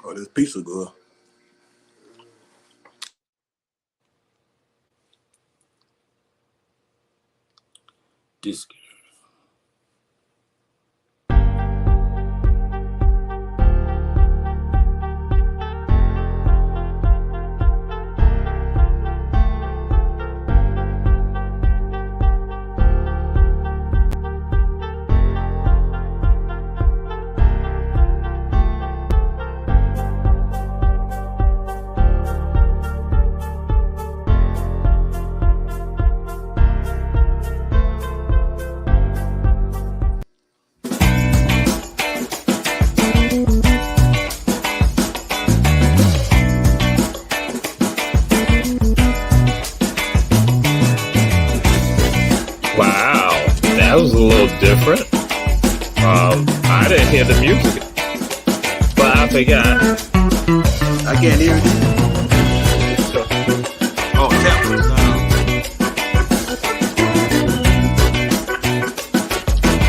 Oh, this pizza good. This. Wow, that was a little different. I didn't hear the music, but I forgot. I can't hear you. Oh, tap.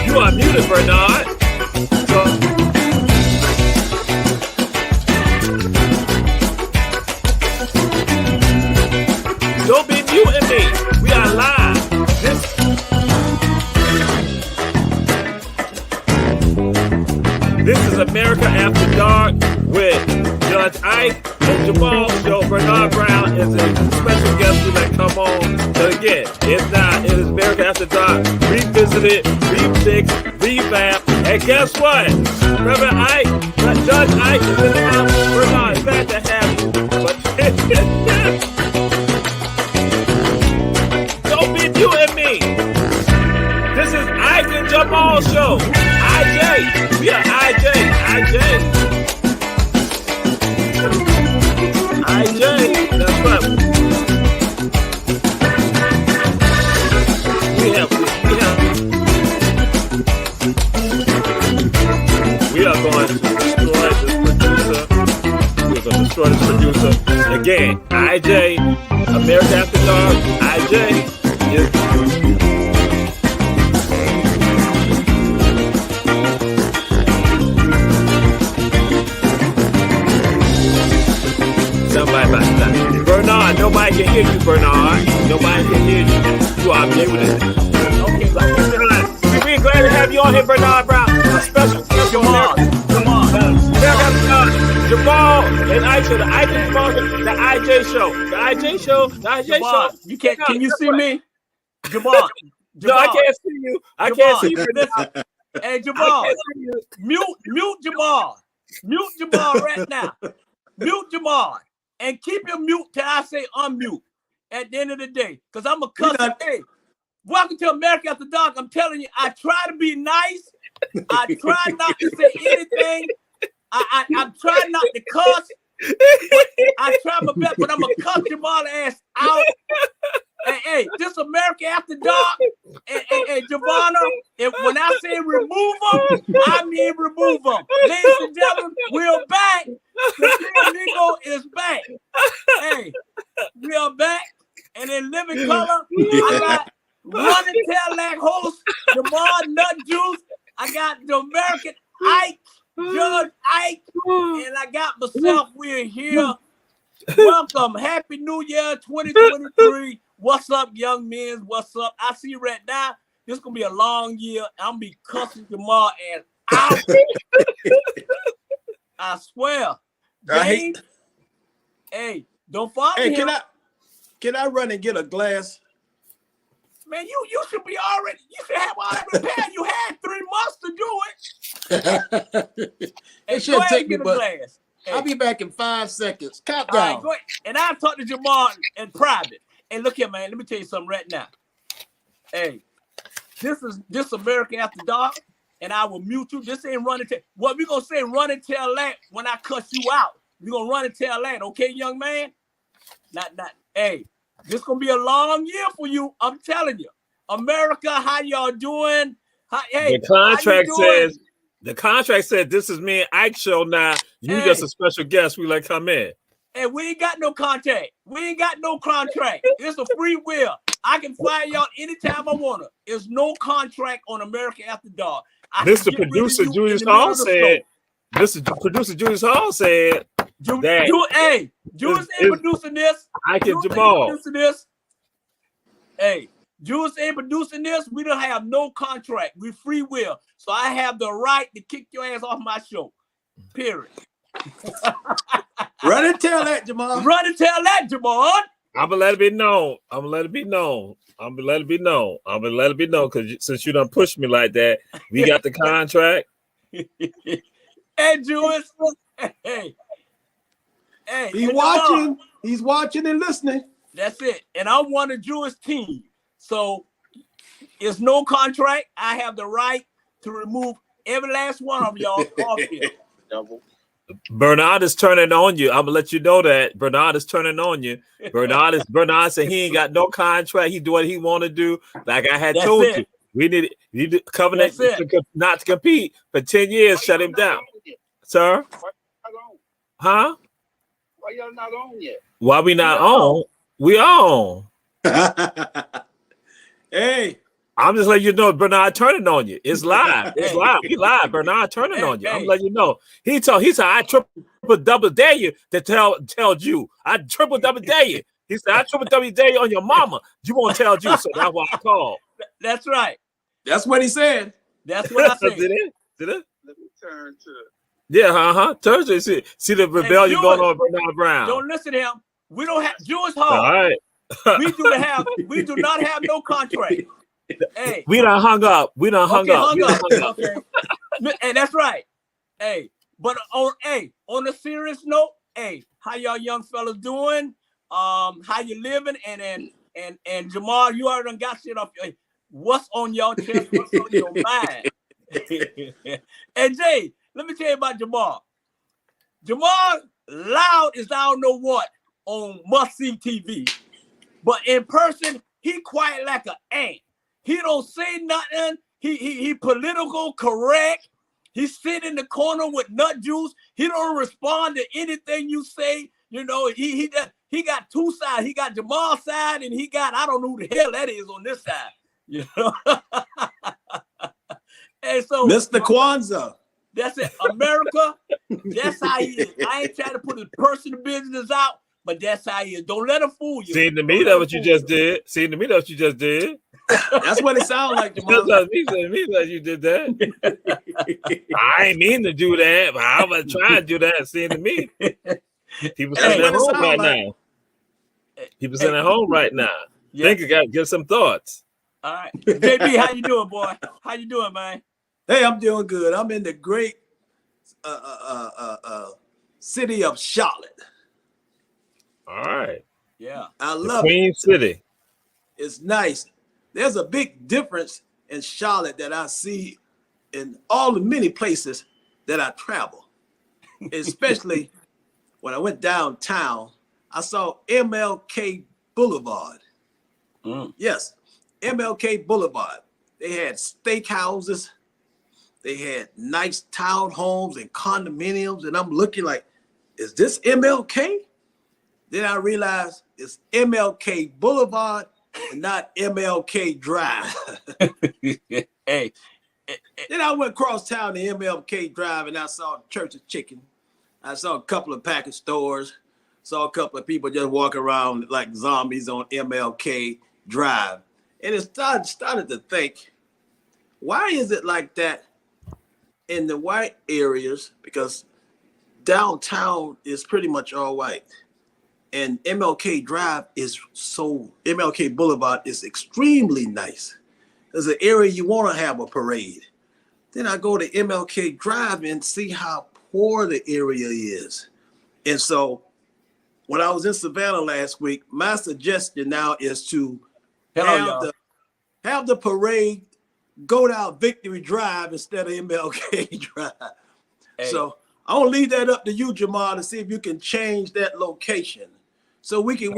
You are muted, Bernard. Don't be muting me. We are live. This is America After Dark with Judge Ike and Jamal Show. Bernard Brown is a special guest who may come on. But again, it's not. It is America After Dark. Revisited, remixed, revamped. And guess what? Reverend Ike, Judge Ike is in the house. Bernard, glad to have you. But don't be muting me. This is Ike and Jamal Show. IJ. We are IJ. That's right. We are going to destroy this producer. We're going to destroy this producer. Again, IJ, America After Dark, IJ is... Bernard, nobody can hear you, Bernard. Nobody can hear you. You are muted. Okay, we're glad to have you on here, Bernard Brown. A special guest, Jamal. Jamal and Aisha, the IJ show. The IJ show. You can't. Can you see me, Jamal? No, I can't see you. I can't see you. Hey, Jamal, mute Jamal. Mute Jamal right now. Mute Jamal. And keep your mute till I say unmute at the end of the day. Because I'm a cuss. Hey, welcome to America After Dark. I'm telling you, I try to be nice. I try not to say anything. I'm trying not to cuss. I try my best, but I'm going to cuss Jamal ass out. Hey, this America After Dark. And Giovanna, when I say remove them, I mean remove them. Ladies and gentlemen, we're back. The Nico is back. Hey, we are back. And in living color, I got running tail like host, Jamal Nut Juice. I got the American Ike, Judge Ike, and I got myself. We're here. Welcome. Happy New Year 2023. What's up, young men? What's up? I see right now, this is going to be a long year. I'm going to be cussing Jamal ass out. I swear. James, hey, don't follow him. Can I run and get a glass? Man, you should be already. You should have already prepared. You had 3 months to do it. It should take me, but glass. I'll be back in 5 seconds. Countdown. All right, go ahead. And I've talked to Jamal in private. Hey, look here, man. Let me tell you something right now. Hey, this America After Dark, and I will mute you. This ain't run and tell. What we gonna say? Run and tell that when I cuss you out. We gonna run and tell that, okay, young man? Not. Hey, this gonna be a long year for you. I'm telling you, America. How y'all doing? The contract said this is me and Ike show now. You just a special guest. We let come in. Hey, we ain't got no contract. We ain't got no contract. It's a free will. I can fire y'all anytime I want to. There's no contract on America After Dark. This the producer, Julius Hall, said Producer Julius Hall said that Julius ain't producing this. I can Jamal. Producing this. Hey, Julius ain't producing this. We don't have no contract. We free will. So I have the right to kick your ass off my show. Period. Run and tell that, Jamal. Run and tell that, Jamal. I'm gonna let it be known. Because since you done pushed me like that, we got the contract. Hey, Julius. Hey. He's watching. Jamal. He's watching and listening. That's it. And I'm one of Julius' team. So it's no contract. I have the right to remove every last one of y'all off here. Bernard is turning on you. I'm gonna let you know that Bernard is turning on you. Bernard said he ain't got no contract. He do what he want to do. Like I had told you, we need covenant not to compete for 10 years. Shut him down, sir. Huh? Why y'all not on yet? Why we not on? We on. Hey. I'm just letting you know Bernard turning on you. It's live. It's live. We live. Bernard turning on you. I'm letting you know. He said I triple double dare you to tell you. I triple double dare you. He said I triple double dare you on your mama. You won't tell you, so that's why I called. That's right. That's what he said. That's what I said. Did it? Let me turn to Yeah, Thursday. See the rebellion going on Bernard Brown. Don't listen to him. We don't have Jewish Hall. All right. we do not have no contract. Hey, we done hung up. Hung up. Okay. And that's right. Hey, but on a serious note, hey, how y'all young fellas doing? How you living? And Jamal, you already done got shit off your. What's on your chest? What's on your mind? And Jay, let me tell you about Jamal. Jamal loud as I don't know what on must-see TV, but in person he quiet like an ant. He don't say nothing. He political correct. He sit in the corner with nut juice. He don't respond to anything you say. You know, he got two sides. He got Jamal's side, and he got I don't know who the hell that is on this side. You know. And so Mr. Kwanzaa. That's it. America, that's how he is. I ain't trying to put his personal business out, but that's how he is. Don't let him fool you. Seeing to me that's what you just did. That's what it sounds like, Jamal. Me that you did that. I ain't mean to do that, but I'm gonna try to do that. Seeing to me, people sitting at home right now. People sitting at home right now. Think you got to give some thoughts. All right, JB, how you doing, boy? How you doing, man? Hey, I'm doing good. I'm in the great city of Charlotte. All right. Yeah. I love Queen City. It's nice. There's a big difference in Charlotte that I see in all the many places that I travel. Especially when I went downtown, I saw MLK Boulevard. Yes, MLK Boulevard. They had steakhouses. They had nice townhomes and condominiums. And I'm looking like, is this MLK? Then I realized it's MLK Boulevard and not MLK Drive. Hey. Then I went across town to MLK Drive and I saw Church of Chicken. I saw a couple of package stores. Saw a couple of people just walking around like zombies on MLK Drive. And it started to think, why is it like that in the white areas? Because downtown is pretty much all white. And MLK Boulevard is extremely nice. It's an area you want to have a parade. Then I go to MLK Drive and see how poor the area is. And so when I was in Savannah last week, my suggestion now is to have the parade go down Victory Drive instead of MLK Drive. Hey. So I want to leave that up to you, Jamal, to see if you can change that location so we can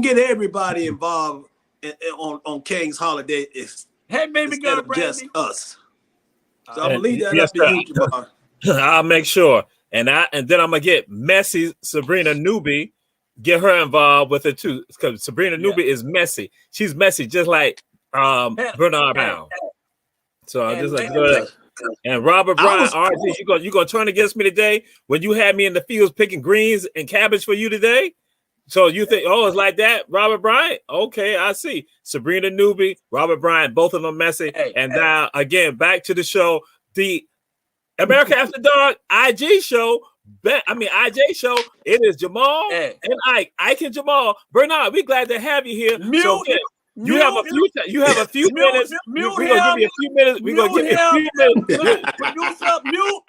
get everybody involved on King's Holiday. Hey, baby girl, just us. So I'm gonna leave that up to you, Jamal. I'll make sure, and then I'm gonna get messy Sabrina Newby, get her involved with it too, because Sabrina Newby is messy. She's messy, just like Bernard Brown. So I'm just like, And Robert Bryant, RG, you gonna turn against me today when you had me in the fields picking greens and cabbage for you today? So you think, oh, it's like that, Robert Bryant? Okay, I see. Sabrina Newby, Robert Bryant, both of them messy. And now again, back to the show, the America After Dark IG show. IJ show. It is Jamal and Ike and Jamal. Bernard, we glad to have you here. You have a few minutes. We're gonna give you a few minutes. We're gonna give you a few minutes. Producer, mute.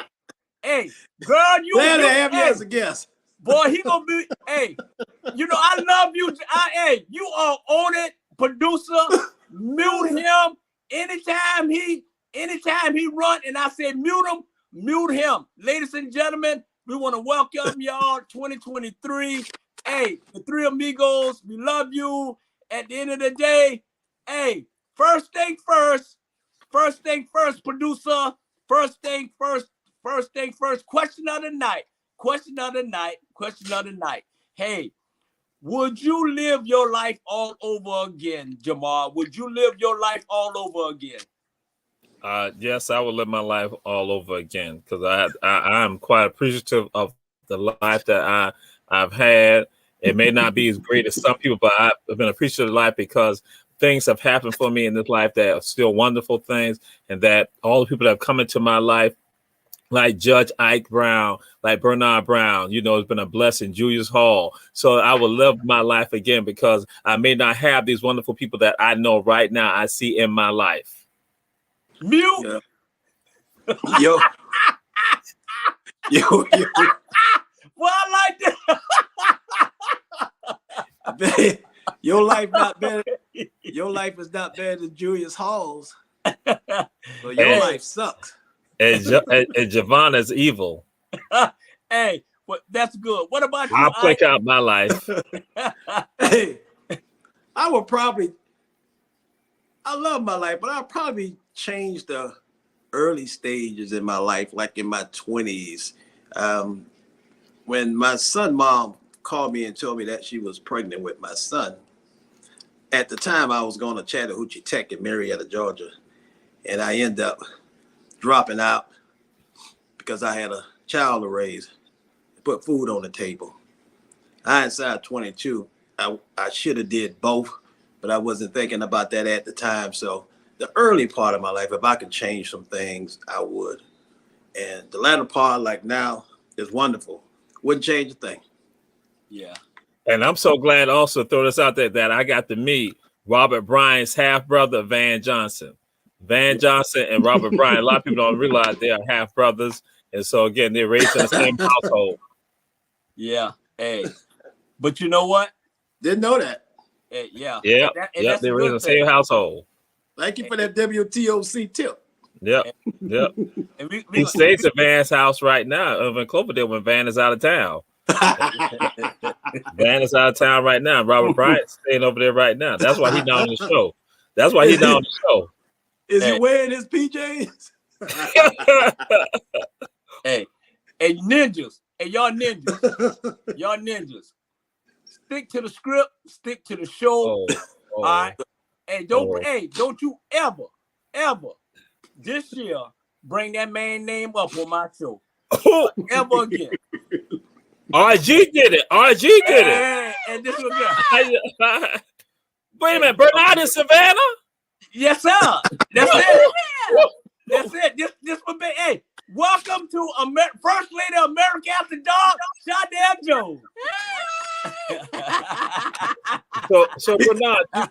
Hey, girl, you glad to have you as a guest. Boy, he gonna be. Hey, I love you. You are on it, producer. Mute him anytime he run, and I say mute him. Ladies and gentlemen, we want to welcome y'all 2023. Hey, the three amigos, we love you. At the end of the day, hey, first thing first, producer. First thing first. Question of the night. Hey, would you live your life all over again, Jamal? Would you live your life all over again? Yes, I will live my life all over again because I'm quite appreciative of the life that I've had. It may not be as great as some people, but I've been appreciative of life because things have happened for me in this life that are still wonderful things, and that all the people that have come into my life, like Judge Ike Brown, like Bernard Brown, it's been a blessing, Julius Hall. So I will live my life again because I may not have these wonderful people that I know right now I see in my life. Mute. Yo. Well, I like that. Your life not better. Your life is not better than Julius Hall's. So your life sucks. And Javon is evil. Hey, well, that's good. What about you? I'll pick out my life. Hey, I love my life, but I'll probably change the early stages in my life, like in my 20s. When my son's mom called me and told me that she was pregnant with my son. At the time, I was going to Chattahoochee Tech in Marietta, Georgia, and I ended up dropping out because I had a child to raise, put food on the table. Hindsight 22, I should have did both, but I wasn't thinking about that at the time. So the early part of my life, if I could change some things, I would. And the latter part, like now, is wonderful. Wouldn't change a thing. Yeah. And I'm so glad also to throw this out there that I got to meet Robert Bryant's half brother, Van Johnson. Van Johnson and Robert Bryant. A lot of people don't realize they are half brothers. And so again, they're raised in the same household. Yeah. Hey. But you know what? Didn't know that. Yeah. Yeah. They're raised in the same household. Thank you for that WTOC tip. Yep. He stays at Van's house right now over in Cloverdale when Van is out of town. Van is out of town right now. Robert Bryant's staying over there right now. That's why he's not on the show. Is he wearing his PJs? Hey, ninjas. Hey, y'all ninjas. Stick to the script. Stick to the show. All right. Hey, don't you ever this year bring that man name up on my show. Ever again. RG did it. And this was good. Wait a minute, Bernard in Savannah? Yes, sir. That's it. That's it. This would be. Hey, welcome to First Lady of America After Dark, Shadell Jones. So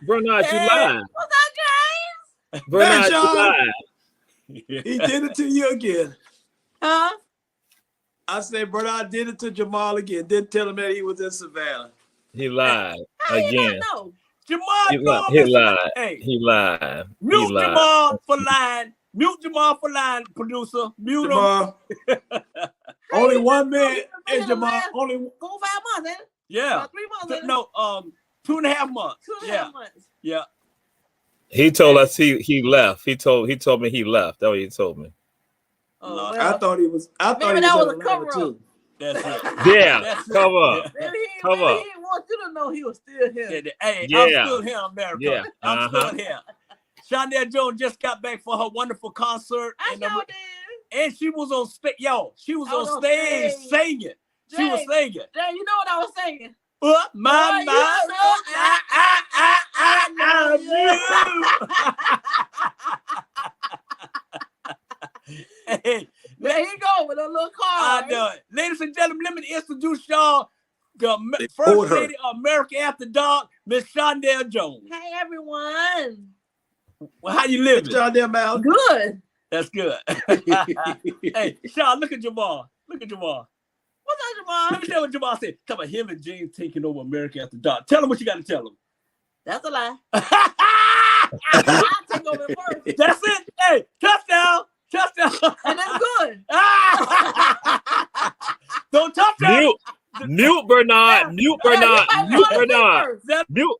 Bernard, you lied. What's up, guys? Bernard, you lied. He did it to you again. Huh? I said Bernard did it to Jamal again. Didn't tell him that he was in Savannah. He lied How again. you not know? Jamal, He lied. Hey, He lied. mute Jamal for line. Mute Jamal for line, producer. Mute Jamal. Only one man. Hey, Jamal. Only. Go 5 months, ain't it? Yeah. About 3 months, ain't it? No, 2.5 months. 2.5 months. Yeah. He told us he left. He told me he left. That's what he told me. Oh, No, well, I thought he was. I thought maybe he that was was a cover up. That's it. Yeah, That's it. cover up. Maybe he Come on. didn't want you to know he was still here. Hey, Yeah. I'm still here, America. Yeah. I'm still here. Shondell Jones just got back for her wonderful concert. I sure did. And she was on stage. Yo, she was I was on on stage stage. singing. She was Jay, singing. Jay, you know what I was saying? My Boy, you know, hey, there you go with a little I card. know it. Ladies and gentlemen, let me introduce y'all the They First pulled her. Lady of America After Dark, Miss Shondell Jones. Hey everyone. Well, how you living? Shondell Mal. Good. That's good. Hey, Sean, look at Jamal. Look at Jamal. What's up, Jamal? Let me tell you what Jamal said. Come on, him and James taking over America After Dark. Tell him what you got to tell him. That's a lie. I'll take over first. That's it. Hey, touchdown. Touchdown. And that's good. Don't touchdown. Mute Bernard. Mute Bernard. Yeah, you might Mute wanna Bernard. see first. Mute.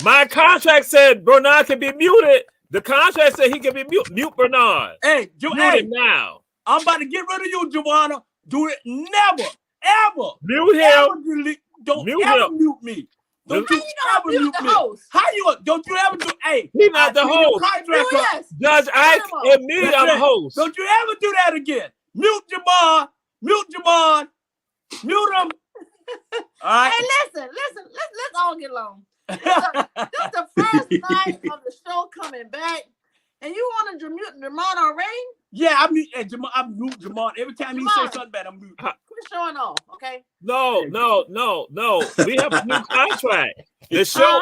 My contract said Bernard can be muted. The contract said he can be mute. Mute Bernard. Hey, Mute hey, him now. I'm about to get rid of you, Joanna. Do it never, ever, Mute him. ever don't Mute ever him. mute me. Don't How you you gonna ever mute mute the me. host? How you? Don't you ever do? Hey, He's not the I see your host. contract You up. yes. Judge Ike and me, I'm Listen, host. Don't you ever do that again. Mute Jamal. Mute Jamal. Mute him. All right. Hey, listen. Let's all get along. This is the first night of the show coming back, and you want to mute Jamal already? Yeah, I mute. Hey, Jamal. I mute Jamal every time he Jamal. say something bad. I'm mute. Quit showing off, okay? No. We have a new contract. The show Huh?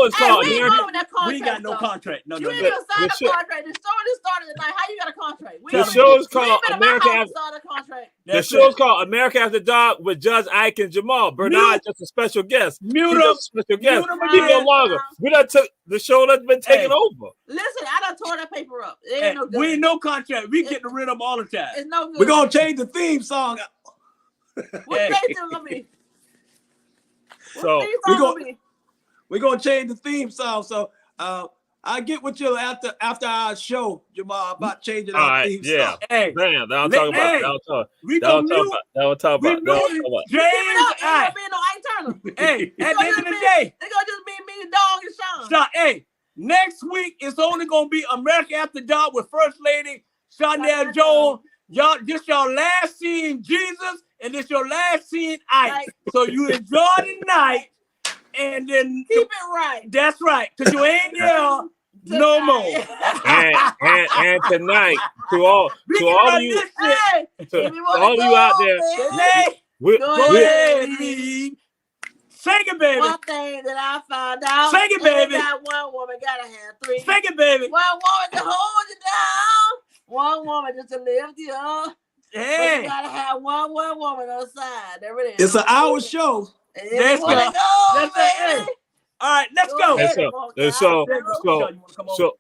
is Hey, called we ain't American. going with that contract. We ain't got no stuff. contract. No, You no, ain't no. even signed The a show- contract. The show just started tonight. How you got a contract? We The ain't- show is we ain't called been in my America. house to sign a contract. The That's show is it. called America After Dark with Judge Ike and Jamal. Bernard just a special guest. Mute He's him. just a special guest. Mute him He no again. longer. We done took the show that's been taken Hey. over. Listen, I done tore that paper up. It ain't Hey, no good. we ain't no contract. We get rid of them all the time. It's no good. We're going to change the theme song. What Hey. day is it gonna be? So, What theme we song go- gonna be? We're going to change the theme song. So I'll get with you after our show, Jamal, about changing All our right, theme yeah. song. Hey, damn, that I'm Let- talking about. hey. That I'm talking. we That gonna I'm talking mute. about. That I'm talking We about. That I'm mute talking about. Give it James. up. Ain't Hey, gonna be no Ike Turner. hey, at the end of the day, It's gonna just be me, Dog, and Sean. Sean, hey, next week it's only gonna be America After Dark with First Lady Shondell Jones. Y'all, this your last scene, Jesus, and this your last scene, Ike. Ike. So you enjoy the night, and then Keep it right. that's right, cause you ain't there no more. And tonight, to all We to can all of run you, this shit. Hey, to if you wanna all of you out there, go, Hey, we, Go go we, ahead, leave. Sing it, baby. one thing that I found out. Sing it, baby. That one woman gotta have three. Sing it, baby. One woman to hold you down. One woman just to lift you up. But you Hey, gotta have one woman on the side. There it is. It's an hour show. And Let's if you wanna go. go, That's baby. it. all right, let's Go go. ahead. And Walk out.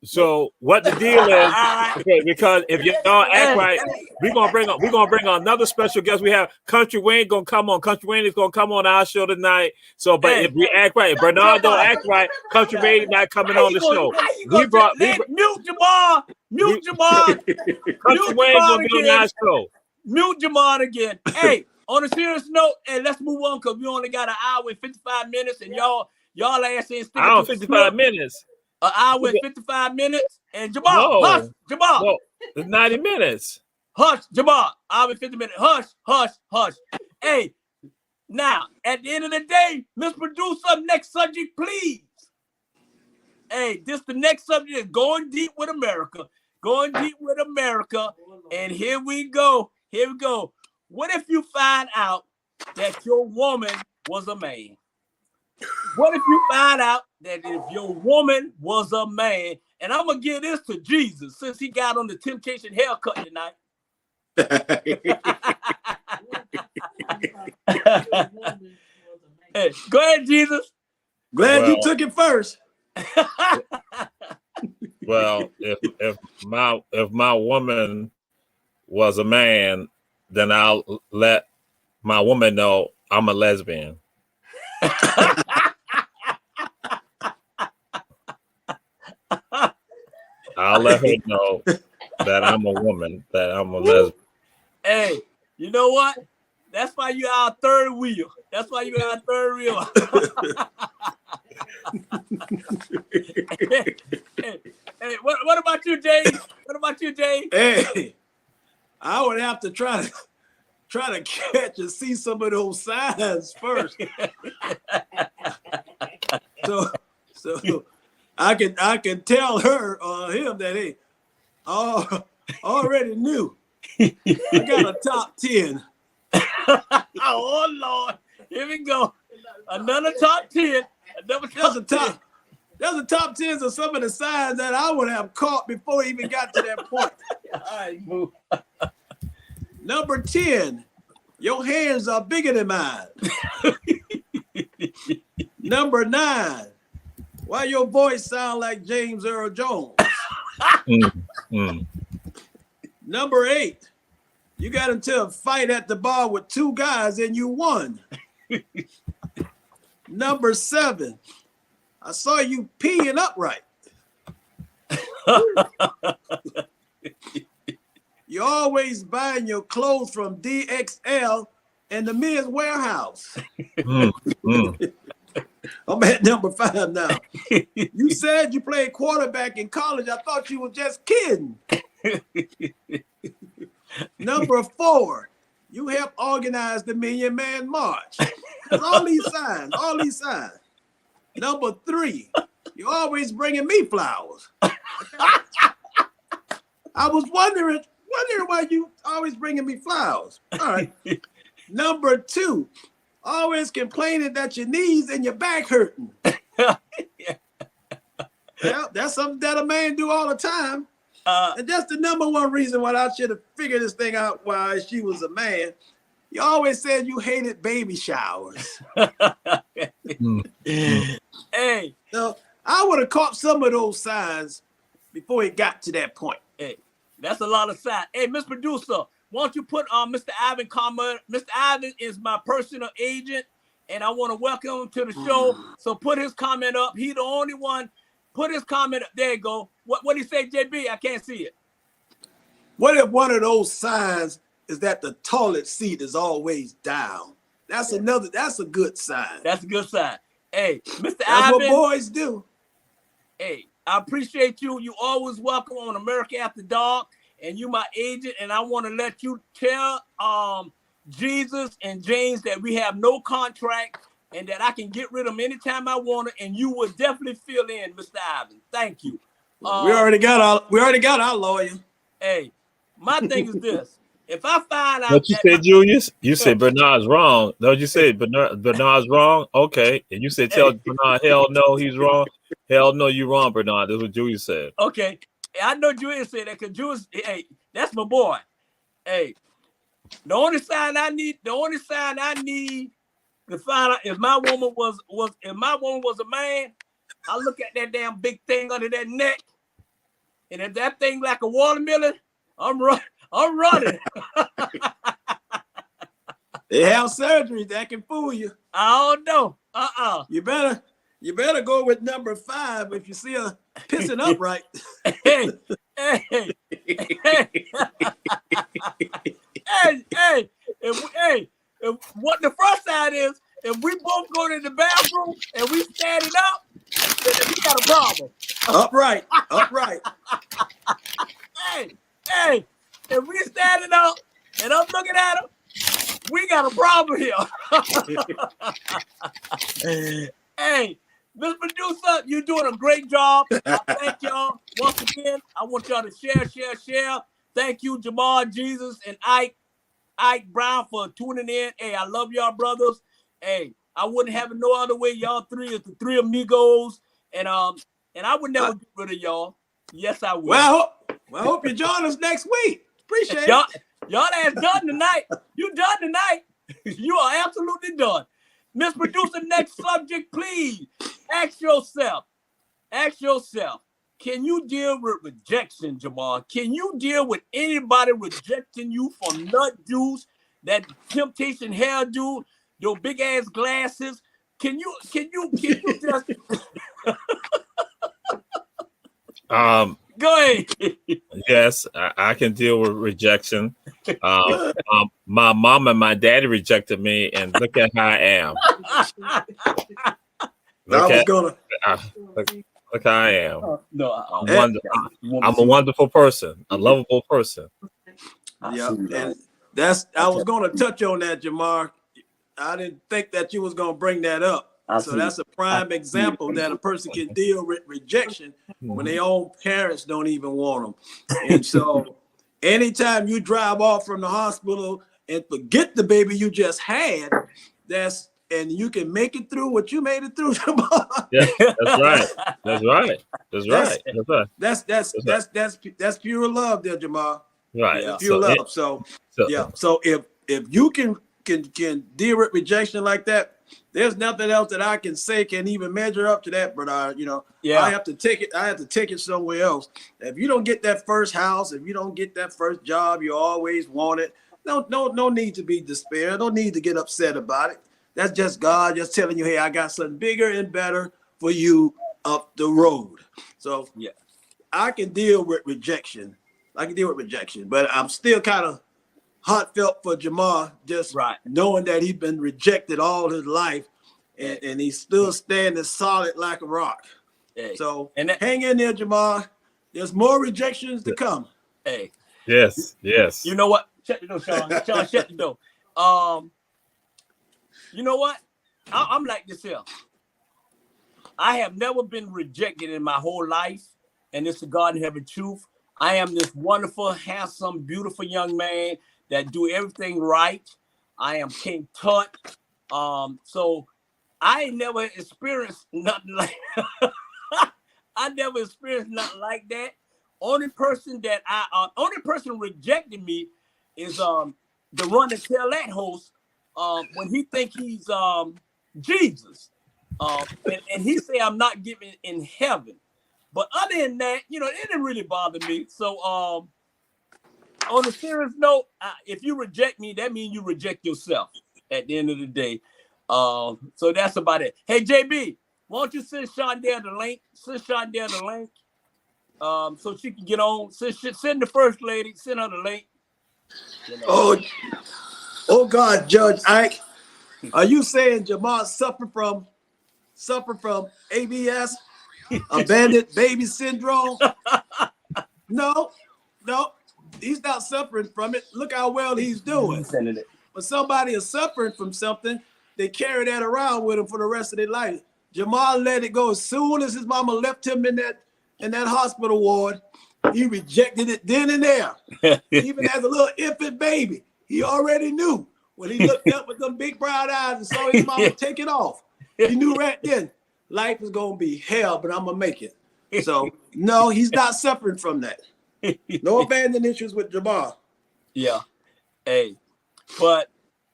so what the deal is? All right. Because if y'all act right, we're gonna bring on another special guest. We have Country Wayne gonna come on. Country Wayne is gonna come on our show tonight. So, but Hey. if we act right, if Bernard don't act right, Country Wayne not coming on the show. Mute Jamal. Mute Country Jamal. Wayne gonna be on our show. Mute Jamal again. Hey, on a serious note, hey, let's move on because we only got an hour and 55 minutes, and y'all ass ain't sticking I don't to the 55 script. minutes. An hour and 55 minutes. And Jamal, No. hush, Jamal. No, it's 90 minutes. Hush, Jamal. Hour and 50 minutes. Hush, hush, hush. Hey, now, at the end of the day, Miss Producer, next subject, please. Hey, this the next subject is going deep with America. Going deep with America. And here we go. Here we go. What if you find out that your woman was a man? What if you find out that if your woman was a man? And I'm going to give this to Jesus since he got on the temptation haircut tonight. Hey, go ahead, Jesus. Glad you Well- took it first. Well, if my woman was a man, then I'll let my woman know I'm a lesbian. I'll let her know that I'm a woman, that I'm a lesbian. Hey, you know what? That's why you our third wheel. That's why you our third wheel. Hey, what about you, Jay? What about you, Jay? Hey, I would have to try to catch and see some of those signs first. So I can tell her or him that, hey, already knew. I got a top 10. Oh Lord, here we go. Another top 10. Another top 10. There's a top 10s of some of the signs that I would have caught before it even got to that point. All right, boo. Number 10, your hands are bigger than mine. Number 9, why your voice sound like James Earl Jones? Number 8, you got into a fight at the bar with 2 guys and you won. Number 7, I saw you peeing upright. You're always buying your clothes from DXL and the men's warehouse. I'm at number 5 now. You said you played quarterback in college. I thought you were just kidding. Number 4, you helped organize the Million Man March. All these signs. Number 3, you're always bringing me flowers. I was wondering why you always bringing me flowers. All right. Number 2, always complaining that your knees and your back hurting. Well, that's something that a man do all the time. And that's the number 1 reason why I should have figured this thing out while she was a man. You always said you hated baby showers. Hey. So I would have caught some of those signs before it got to that point. Hey, that's a lot of signs. Hey, Miss Producer, why don't you put Mr. Ivan comment? Mr. Ivan is my personal agent, and I want to welcome him to the show. So put his comment up. He the only one. Put his comment up. There you go. What did he say, JB? I can't see it. What if one of those signs is that the toilet seat is always down? That's a good sign. That's a good sign. Hey, Mr. That's Ivan. what boys do. Hey, I appreciate you. You always welcome on America After Dark, and you my agent, and I want to let you tell Jesus and James that we have no contract and that I can get rid of them anytime I want to, and you will definitely fill in, Mr. Ivan. Thank you. We already got our lawyer. Hey, my thing is this. If I find out what you said, Julius? You said Bernard's wrong. No, you said Bernard's wrong. Okay. And you said tell Bernard, hell no, he's wrong. Hell no, you wrong, Bernard. That's what Julius said. Okay. I know Julius said that because Julius, hey, that's my boy. Hey, the only sign I need to find out if my woman was a man, I look at that damn big thing under that neck, and if that thing like a watermelon, I'm running. They have surgery that can fool you. I don't know. You better go with number 5 if you see her pissing upright. Hey. If what the first side is, if we both go to the bathroom and we standing up, then we got a problem. Upright. Hey, if we standing up and I'm looking at him, we got a problem here. Hey, Mr. Producer, you're doing a great job. I thank y'all once again. I want y'all to share. Thank you, Jamal, Jesus, and Ike Brown for tuning in. Hey, I love y'all, brothers. Hey, I wouldn't have it no other way. Y'all 3 is the 3 amigos, and I would never get rid of y'all. Yes, I will. Well, I hope you join us next week. Appreciate y'all, it. Y'all ass done tonight. You done tonight. You are absolutely done. Miss Producer, next subject, please. Ask yourself, can you deal with rejection, Jamal? Can you deal with anybody rejecting you for nut juice, that temptation hairdo, your big ass glasses? Can you just go ahead? Yes, I can deal with rejection. My mom and my daddy rejected me, and look at how I am. look how I am. No, I'm a wonderful person, a lovable person. Yeah, and I was going to touch on that, Jamal. I didn't think that you was going to bring that up. So that's a prime example that a person can deal with rejection when their own parents don't even want them. And so anytime you drive off from the hospital and forget the baby you just had, and you can make it through what you made it through. Yeah, that's right. That's right. That's right. That's right. That's pure love there, Jamal. Right. That's pure love. So if you can deal with rejection like that, there's nothing else that I can say can even measure up to that. But I have to take it somewhere else. If you don't get that first house, if you don't get that first job you always wanted, no need to be despair. No need to get upset about it. That's just God just telling you, hey, I got something bigger and better for you up the road. So I can deal with rejection. But I'm still kind of heartfelt for Jamal, just knowing that he's been rejected all his life, and he's still standing solid like a rock. Hey. So hang in there, Jamal. There's more rejections to come. Hey. Yes. You know what? Shut the door, Sean. Sean, shut the door. You know what? I'm like this here. I have never been rejected in my whole life, and it's the God in heaven truth. I am this wonderful, handsome, beautiful young man that do everything right. I am King Tut. So I never experienced nothing like that. Only person rejected me is the Run and Tell That host when he think he's Jesus. And he say I'm not given in heaven. But other than that, it didn't really bother me. So on a serious note, if you reject me, that means you reject yourself at the end of the day. So that's about it. Hey, JB, why don't you send Shondell the link? So she can get on. Send the first lady, send her the link. Oh God, Judge Ike, are you saying Jamal suffer from ABS, abandoned baby syndrome? No, he's not suffering from it. Look how well he's doing. When somebody is suffering from something, they carry that around with them for the rest of their life. Jamal let it go as soon as his mama left him in that hospital ward. He rejected it then and there. Even as a little infant baby, he already knew when he looked up with them big brown eyes and saw his mama take it off. He knew right then life is gonna be hell, but I'm gonna make it. So no, he's not suffering from that. No abandoned issues with Jamal. Yeah. Hey, but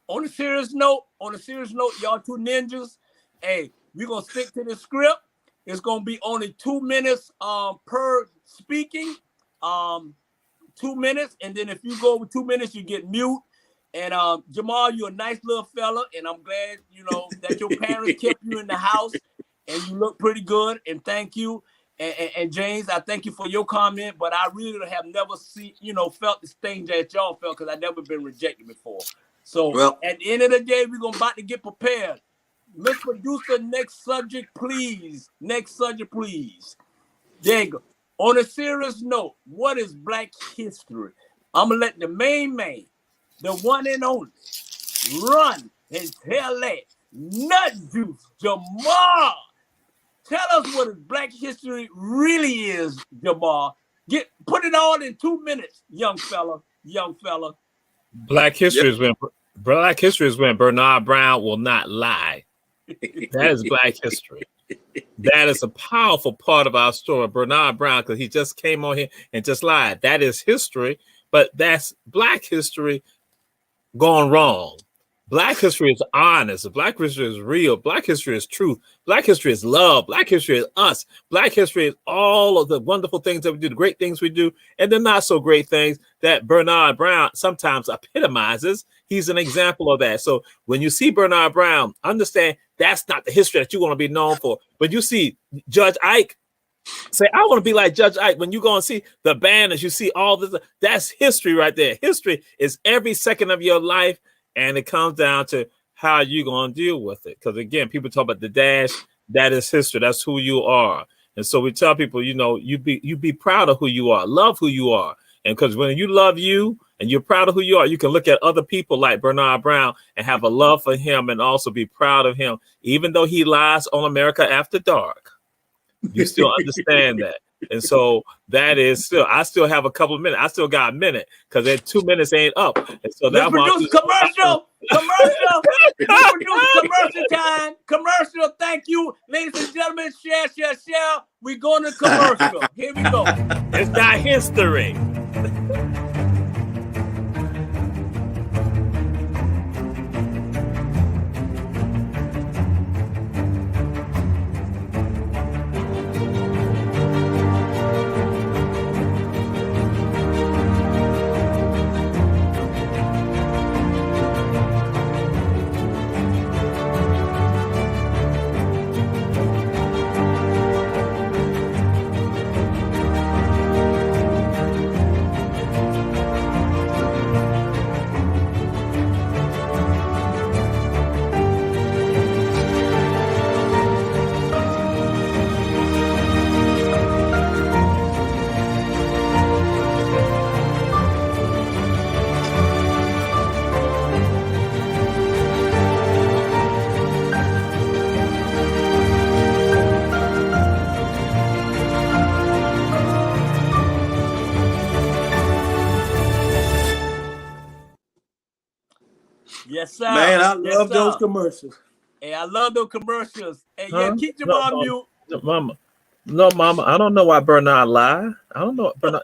on a serious note, y'all two ninjas, hey, we're gonna stick to the script. It's gonna be only 2 minutes per speaking. 2 minutes, and then if you go over 2 minutes, you get mute. And Jamal, you're a nice little fella, and I'm glad that your parents kept you in the house, and you look pretty good. And thank you. And James, I thank you for your comment, but I really have never felt the thing that y'all felt because I've never been rejected before. So at the end of the day, we're about to get prepared. Miss Producer, next subject, please. There you go. On a serious note, what is Black history? I'm going to let the main man, the one and only, run and tell that nut juice, Jamal. Tell us what Black history really is, Jamal. Put it all in 2 minutes, young fella. Black history is when Bernard Brown will not lie. That is Black history. That is a powerful part of our story. Bernard Brown, because he just came on here and just lied. That is history, but that's Black history gone wrong. Black history is honest. Black history is real. Black history is truth. Black history is love. Black history is us. Black history is all of the wonderful things that we do, the great things we do, and the not so great things that Bernard Brown sometimes epitomizes. He's an example of that. So when you see Bernard Brown, understand that's not the history that you want to be known for. When you see Judge Ike, say, I want to be like Judge Ike. When you go and see the banners, you see all this, that's history right there. History is every second of your life. And it comes down to how you're going to deal with it. Because, again, people talk about the dash. that is history. That's who you are. And so we tell people, you be proud of who you are, love who you are. And because when you love you and you're proud of who you are, you can look at other people like Bernard Brown and have a love for him and also be proud of him. Even though he lies on America After Dark, you still understand that. And so that is I still have a couple of minutes. I still got a minute because that 2 minutes ain't up. And so Let's produce commercial time. Commercial. Thank you, ladies and gentlemen. Share. We going to commercial. Here we go. It's not history. Yes, sir. Man, I love those commercials. Hey, I love those commercials. Hey, yeah, keep Jamal mute. No, Mama. I don't know why Bernard lied. I don't know. Bernard,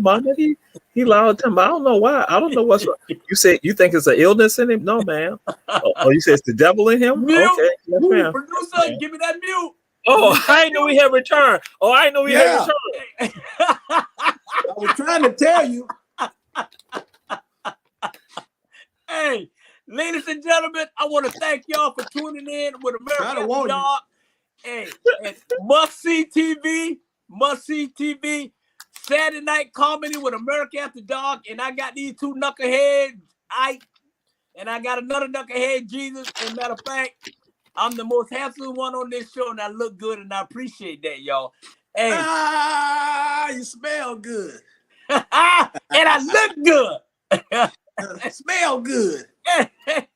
Mama, he lied all the time. I don't know why. I don't know what's wrong. You say you think it's an illness in him? No, man. Oh, you say it's the devil in him? Mute. Okay. Yes, ma'am. Producer, give me that mute. Oh, I didn't know we had returned. Oh, I didn't know we had returned. I was trying to tell you. Hey, ladies and gentlemen, I want to thank y'all for tuning in with America After Dark. Hey, Must See TV, Saturday night comedy with America After Dark, and I got these two knuckleheads, Ike, and I got another knucklehead, Jesus. And matter of fact, I'm the most handsome one on this show, and I look good, and I appreciate that, y'all. Hey, you smell good, and I look good. Smell good. Hey,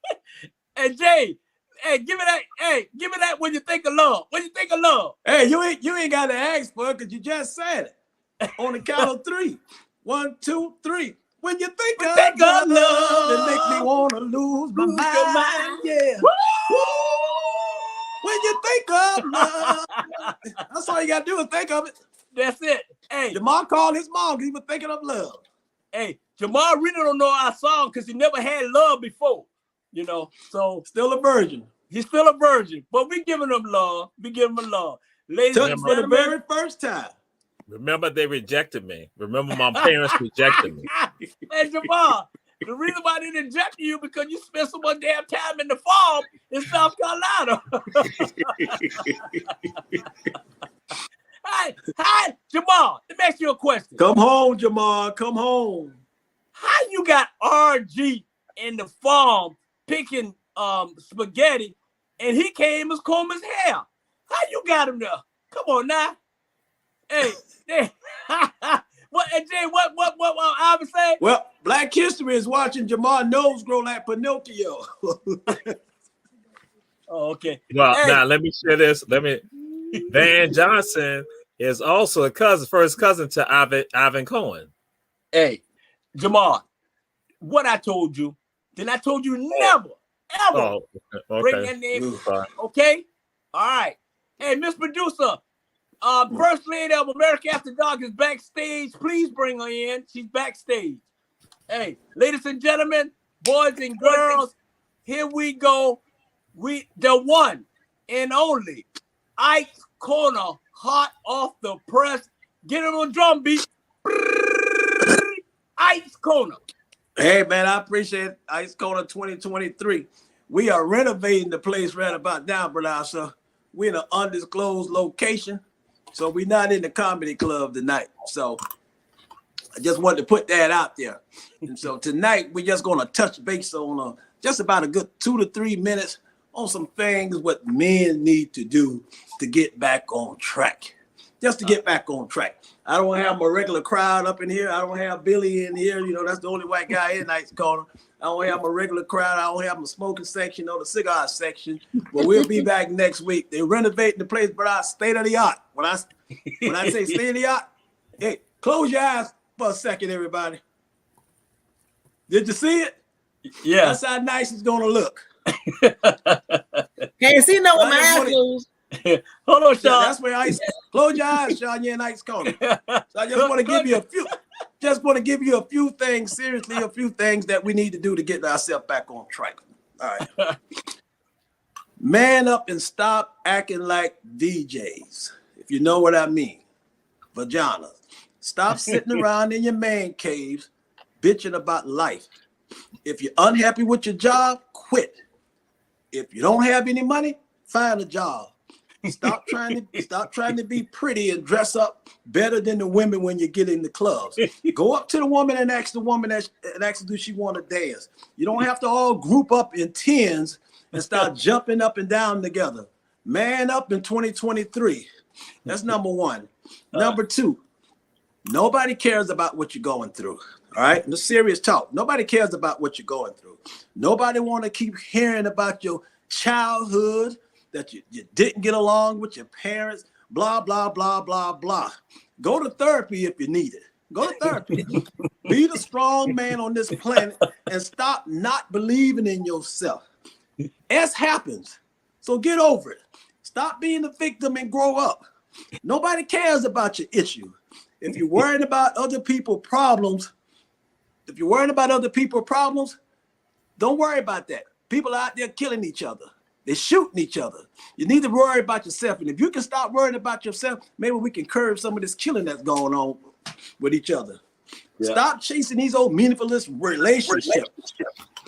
Jay. Hey, give me that. Hey, give me that when you think of love. When you think of love. Hey, you ain't got to ask for it because you just said it. On the count of 3. 1, 2, 3. When you think of love, it make me want to lose my mind. Yeah. Woo! When you think of love, that's all you got to do is think of it. That's it. Hey, Jamal called his mom because he was thinking of love. Hey, Jamal really don't know our song because he never had love before. So still a virgin. He's still a virgin, but we giving him love. Ladies and gentlemen, for the very first time. Remember, they rejected me. Remember, my parents rejected me. Hey, Jamal, the reason why they rejected you because you spent so much damn time in the farm in South Carolina. Hi, Jamal. Let me ask you a question. Come home, Jamal. Come home. How you got RG in the farm picking spaghetti, and he came as comb his hair? How you got him there? Come on now. Hey, Jay, what I would say? Well, Black History is watching Jamal nose grow like Pinocchio. Oh, okay. Well, now let me share this. Van Johnson is also a first cousin to Ivan Cohen. Hey, Jamal, what I told you, then I told you never, ever bring that name. Okay? All right. Hey, Miss Producer, First Lady of America After Dark is backstage. Please bring her in. She's backstage. Hey, ladies and gentlemen, boys and girls, here we go. The one and only Ike Corner, hot off the press. Get him on drum beat. Ike's Corner. Hey, man, I appreciate Ike's Corner 2023. We are renovating the place right about now, brother. So we're in an undisclosed location. So we're not in the comedy club tonight. So I just wanted to put that out there. And so tonight we're just going to touch base on just about a good 2 to 3 minutes on some things what men need to do to get back on track. Just to get back on track. I don't have my regular crowd up in here. I don't have Billy in here. You know, that's the only white guy in Night's Corner. I don't have my regular crowd. I don't have my smoking section or the cigar section. But we'll be back next week. They're renovating the place, but state of the art. When I say state of the art, hey, close your eyes for a second, everybody. Did you see it? Yeah. That's how nice it's gonna look. Can't see no with my eyes closed. Hold on, Sean. Yeah, that's where I close your eyes, Sean. You're in Night's Corner. So I just want to give you a few. Just want to give you a few things, seriously, a few things that we need to do to get ourselves back on track. All right. Man up and stop acting like VJs, if you know what I mean. Vaginas. Stop sitting around in your man caves bitching about life. If you're unhappy with your job, quit. If you don't have any money, find a job. Stop trying to be pretty and dress up better than the women when you get in the clubs. Go up to the woman and ask the woman and ask her, do she want to dance? You don't have to all group up in tens and start jumping up and down together. Man up in 2023. That's number one. Number two, nobody cares about what you're going through. All right, no serious talk. Nobody cares about what you're going through. Nobody want to keep hearing about your childhood, that you didn't get along with your parents, blah, blah, blah, blah, blah. Go to therapy if you need it. Go to therapy. Be the strong man on this planet and stop not believing in yourself. S happens, so get over it. Stop being a victim and grow up. Nobody cares about your issue. If you're worried about other people's problems, don't worry about that. People are out there killing each other. They're shooting each other. You need to worry about yourself. And if you can stop worrying about yourself, maybe we can curb some of this killing that's going on with each other. Yeah. Stop chasing these old meaningless relationships.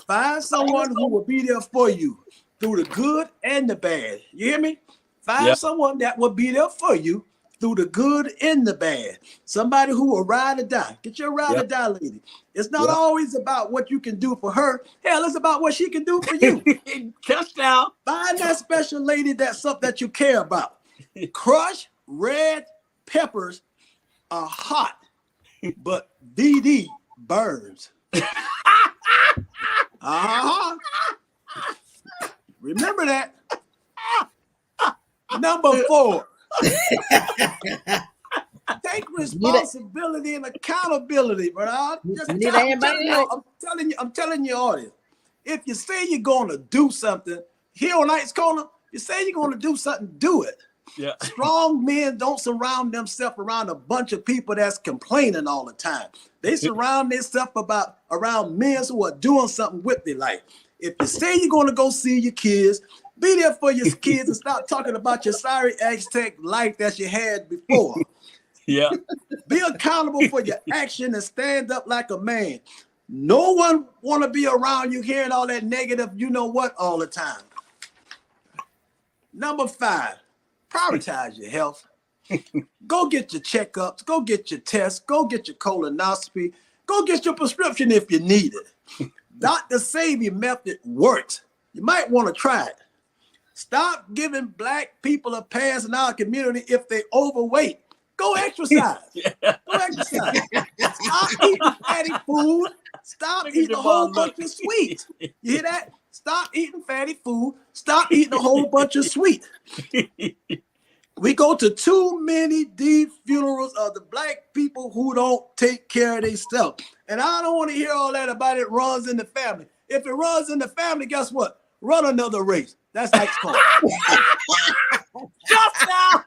Find someone who will be there for you through the good and the bad. You hear me? Find someone that will be there for you through the good and the bad. Somebody who will ride or die. Get your ride or die lady. It's not always about what you can do for her. Hell, it's about what she can do for you. Touchdown. Find that special lady that's something that you care about. Crushed red peppers are hot, but DD burns. Remember that. Number 4. Take responsibility and accountability, brother. I'm telling you, audience. If you say you're gonna do something here on Night's Corner, you say you're gonna do something, do it. Yeah. Strong men don't surround themselves around a bunch of people that's complaining all the time. They surround themselves around men who are doing something with their life. If you say you're gonna go see your kids, be there for your kids and stop talking about your sorry Aztec life that you had before. Yeah. Be accountable for your action and stand up like a man. No one want to be around you hearing all that negative, you know what, all the time. Number 5, prioritize your health. Go get your checkups. Go get your tests. Go get your colonoscopy. Go get your prescription if you need it. Dr. Sabi method works. You might want to try it. Stop giving black people a pass in our community if they overweight. Go exercise. Go exercise. Stop eating fatty food. Stop eating a whole bunch of sweets. You hear that? Stop eating fatty food. Stop eating a whole bunch of sweets. We go to too many deep funerals of the black people who don't take care of themselves. And I don't want to hear all that about it runs in the family. If it runs in the family, guess what? Run another race. That's Night's Corner. Just now.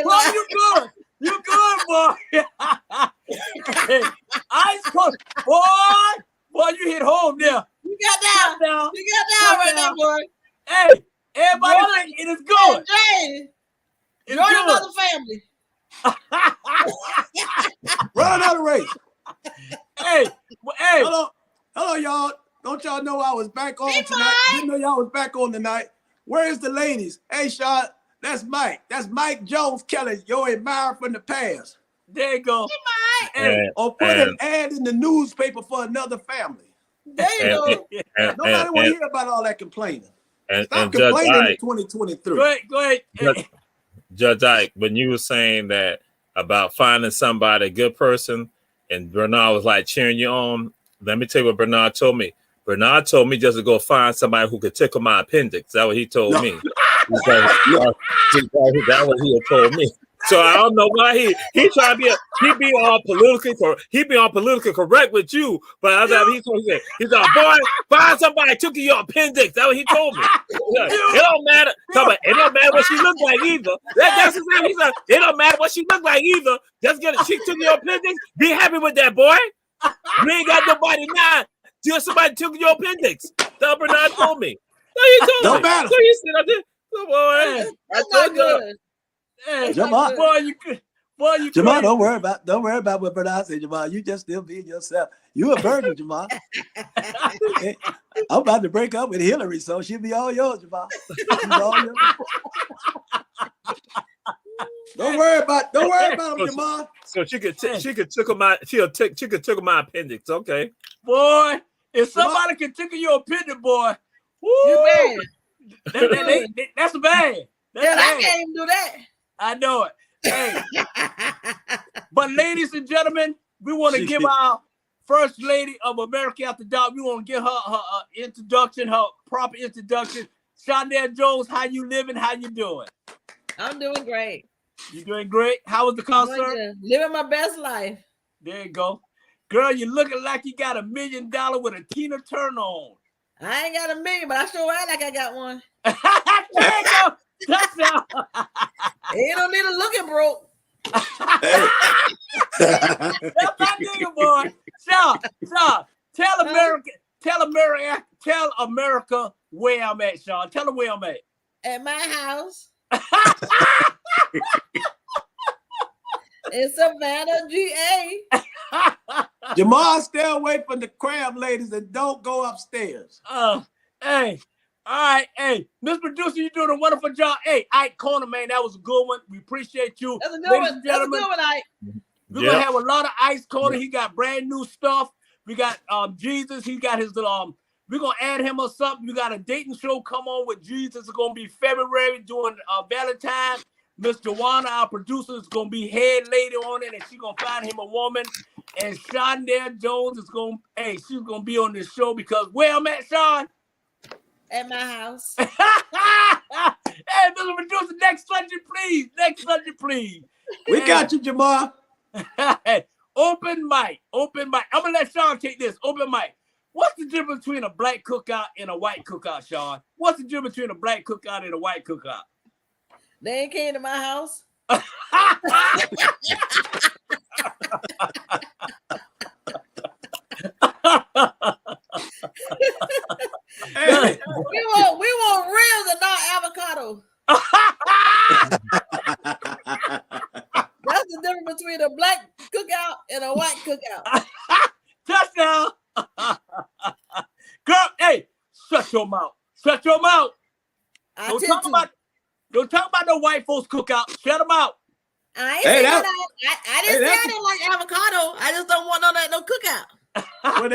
Boy, you good. You good, boy. Hey, Ice Cold. Boy, you hit home there. You got down. You got down right now, boy. Hey, everybody think it is good. Hey, join another family. Run another race. Hey. Hello, y'all. Don't y'all know I was back on tonight? Didn't know y'all was back on tonight. Where's the ladies? Hey, Sean, that's Mike. That's Mike Jones Kelly, your admirer from the past. There you go. Hey, or put an ad in the newspaper for another family. There you go. Nobody want to hear about all that complaining. And Stop Judge complaining in Ike, 2023. Go ahead. Judge Ike, when you were saying that about finding somebody, a good person, and Bernard was like cheering you on, let me tell you what Bernard told me. Bernard told me just to go find somebody who could tickle my appendix. That's what he told me. That's what he had told me. So I don't know why he trying to be all politically correct with you, but I was he said, boy, find somebody tickle your appendix. That's what he told me. It don't matter. It don't matter what she look like either. That's exactly he said. It don't matter what she look like either. Just get a chick tickle your appendix. Be happy with that, boy. You ain't got nobody now. Just somebody tickle your appendix. That's what Bernard told me. So he told Don't me. matter. So he said, boy, That's not good. Hey, Jamal. boy, you Jamal, crazy. don't worry about what Bernard said, Jamal. You just still being yourself. You a virgin, Jamal. Hey, I'm about to break up with Hillary, so she'll be all yours, Jamal. She's all yours. Don't worry about him, Jamal. So she could tickle my appendix. Okay. Boy, if somebody can tickle your appendix, boy, woo, You bad. that's bad. That's Yeah, I bad. can't even do that. I know it. Hey, but ladies and gentlemen, we want to give our First Lady of America After Dark. We want to give her introduction, her proper introduction. Shondell Jones, how you living? How you doing? I'm doing great. You doing great? How was the concert? Living my best life. There you go. Girl, you looking like you got $1 million with a Tina Turner on. I ain't got $1 million, but I sure act like I got one. There you go. That's all. Ain't no need to looking broke. That's my nigga, boy. Sean, tell America where I'm at, Sean. Tell them where I'm at. At my house. In Savannah, GA. Jamal, stay away from the crab ladies and don't go upstairs. Hey. All right, hey, Miss Producer, you're doing a wonderful job. Hey, Ike Corner, man, that was a good one. We appreciate you. That's a good Ladies one. and gentlemen, That's a good one, Ike. we're gonna have a lot of Ike's Corner. He got brand new stuff. We got Jesus. He got his we're gonna add him or something. We got a dating show come on with Jesus. It's gonna be February during Valentine's. Miss Joanna, our producer, is gonna be head lady on it, and she's gonna find him a woman. And Shondell Jones is she's gonna be on this show because where I'm at, Sean? At my house. Hey, Mr. Producer, next subject, please. We got you, Jamal. Open mic. I'm gonna let Sean take this. Open mic. What's the difference between a black cookout and a white cookout, Sean? What's the difference between a black cookout and a white cookout? They ain't came to my house. Hey. We want ribs and not avocado. That's the difference between a black cookout and a white cookout. Touchdown. Girl, hey, shut your mouth. Don't talk about the white folks cookout. Shut them out. I ain't saying that. I didn't say I didn't like avocado. I just don't want no cookout. Well,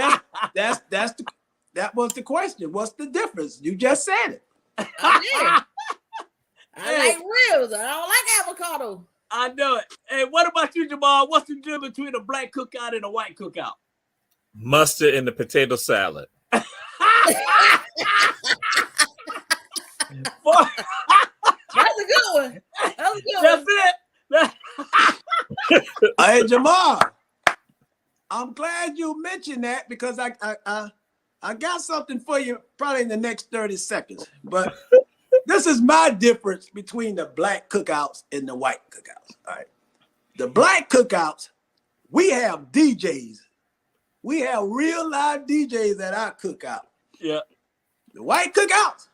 that was the question. What's the difference? You just said it. I like ribs. I don't like avocado. I know it. Hey, what about you, Jamal? What's the difference between a black cookout and a white cookout? Mustard in the potato salad. That's a good one. That's it. Hey, Jamal, I'm glad you mentioned that because I got something for you probably in the next 30 seconds. But this is my difference between the black cookouts and the white cookouts. All right. The black cookouts, we have DJs. We have real live DJs at our cookout. Yeah. The white cookouts,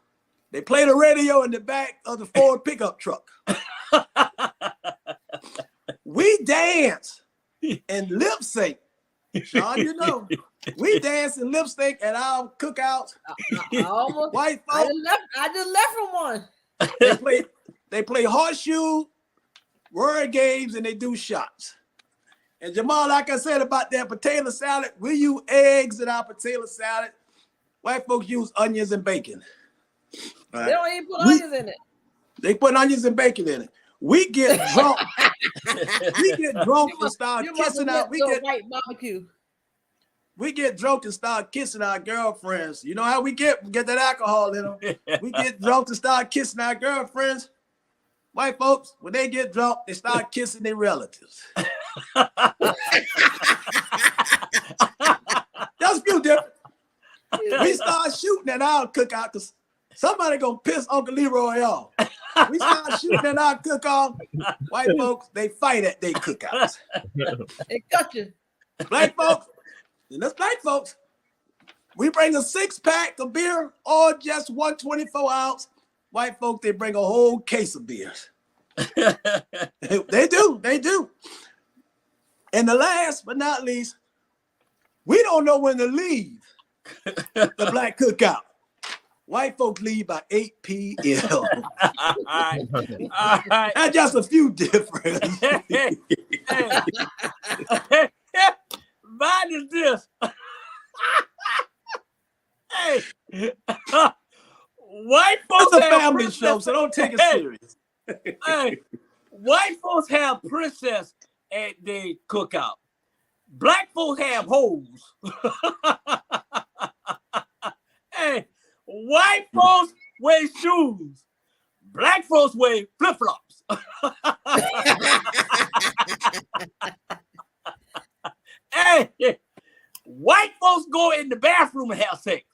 they play the radio in the back of the Ford pickup truck. We dance and lip sync. Sean, you know, we dance and lip sync at our cookouts. White folks, I just left from one. they play horseshoe, word games, and they do shots. And Jamal, like I said about that potato salad, we use eggs in our potato salad. White folks use onions and bacon. All They right. don't even put onions in it. They put onions and bacon in it. We get drunk. We get drunk and start You must kissing have out. went to a white barbecue. We get drunk and start kissing our girlfriends. You know how we get that alcohol in them. We get drunk and start kissing our girlfriends. White folks, when they get drunk, they start kissing their relatives. That's a few different. We start shooting at our cookout because somebody gonna piss Uncle Leroy off. We start shooting at our cook-off. White folks, they fight at their cookouts. They cut you. Black folks, and that's black folks, we bring a 6-pack of beer or just 124 ounce. White folks, they bring a whole case of beers. They do. And the last but not least, we don't know when to leave the black cookout. White folks leave by 8 p.m. All right. That's just a few differences. Mine is this. Hey, white folks It's a have family princess- show, so don't take it serious. Hey, white folks have princess at the cookout. Black folks have hoes. Hey, white folks wear shoes. Black folks wear flip-flops. Hey, white folks go in the bathroom and have sex.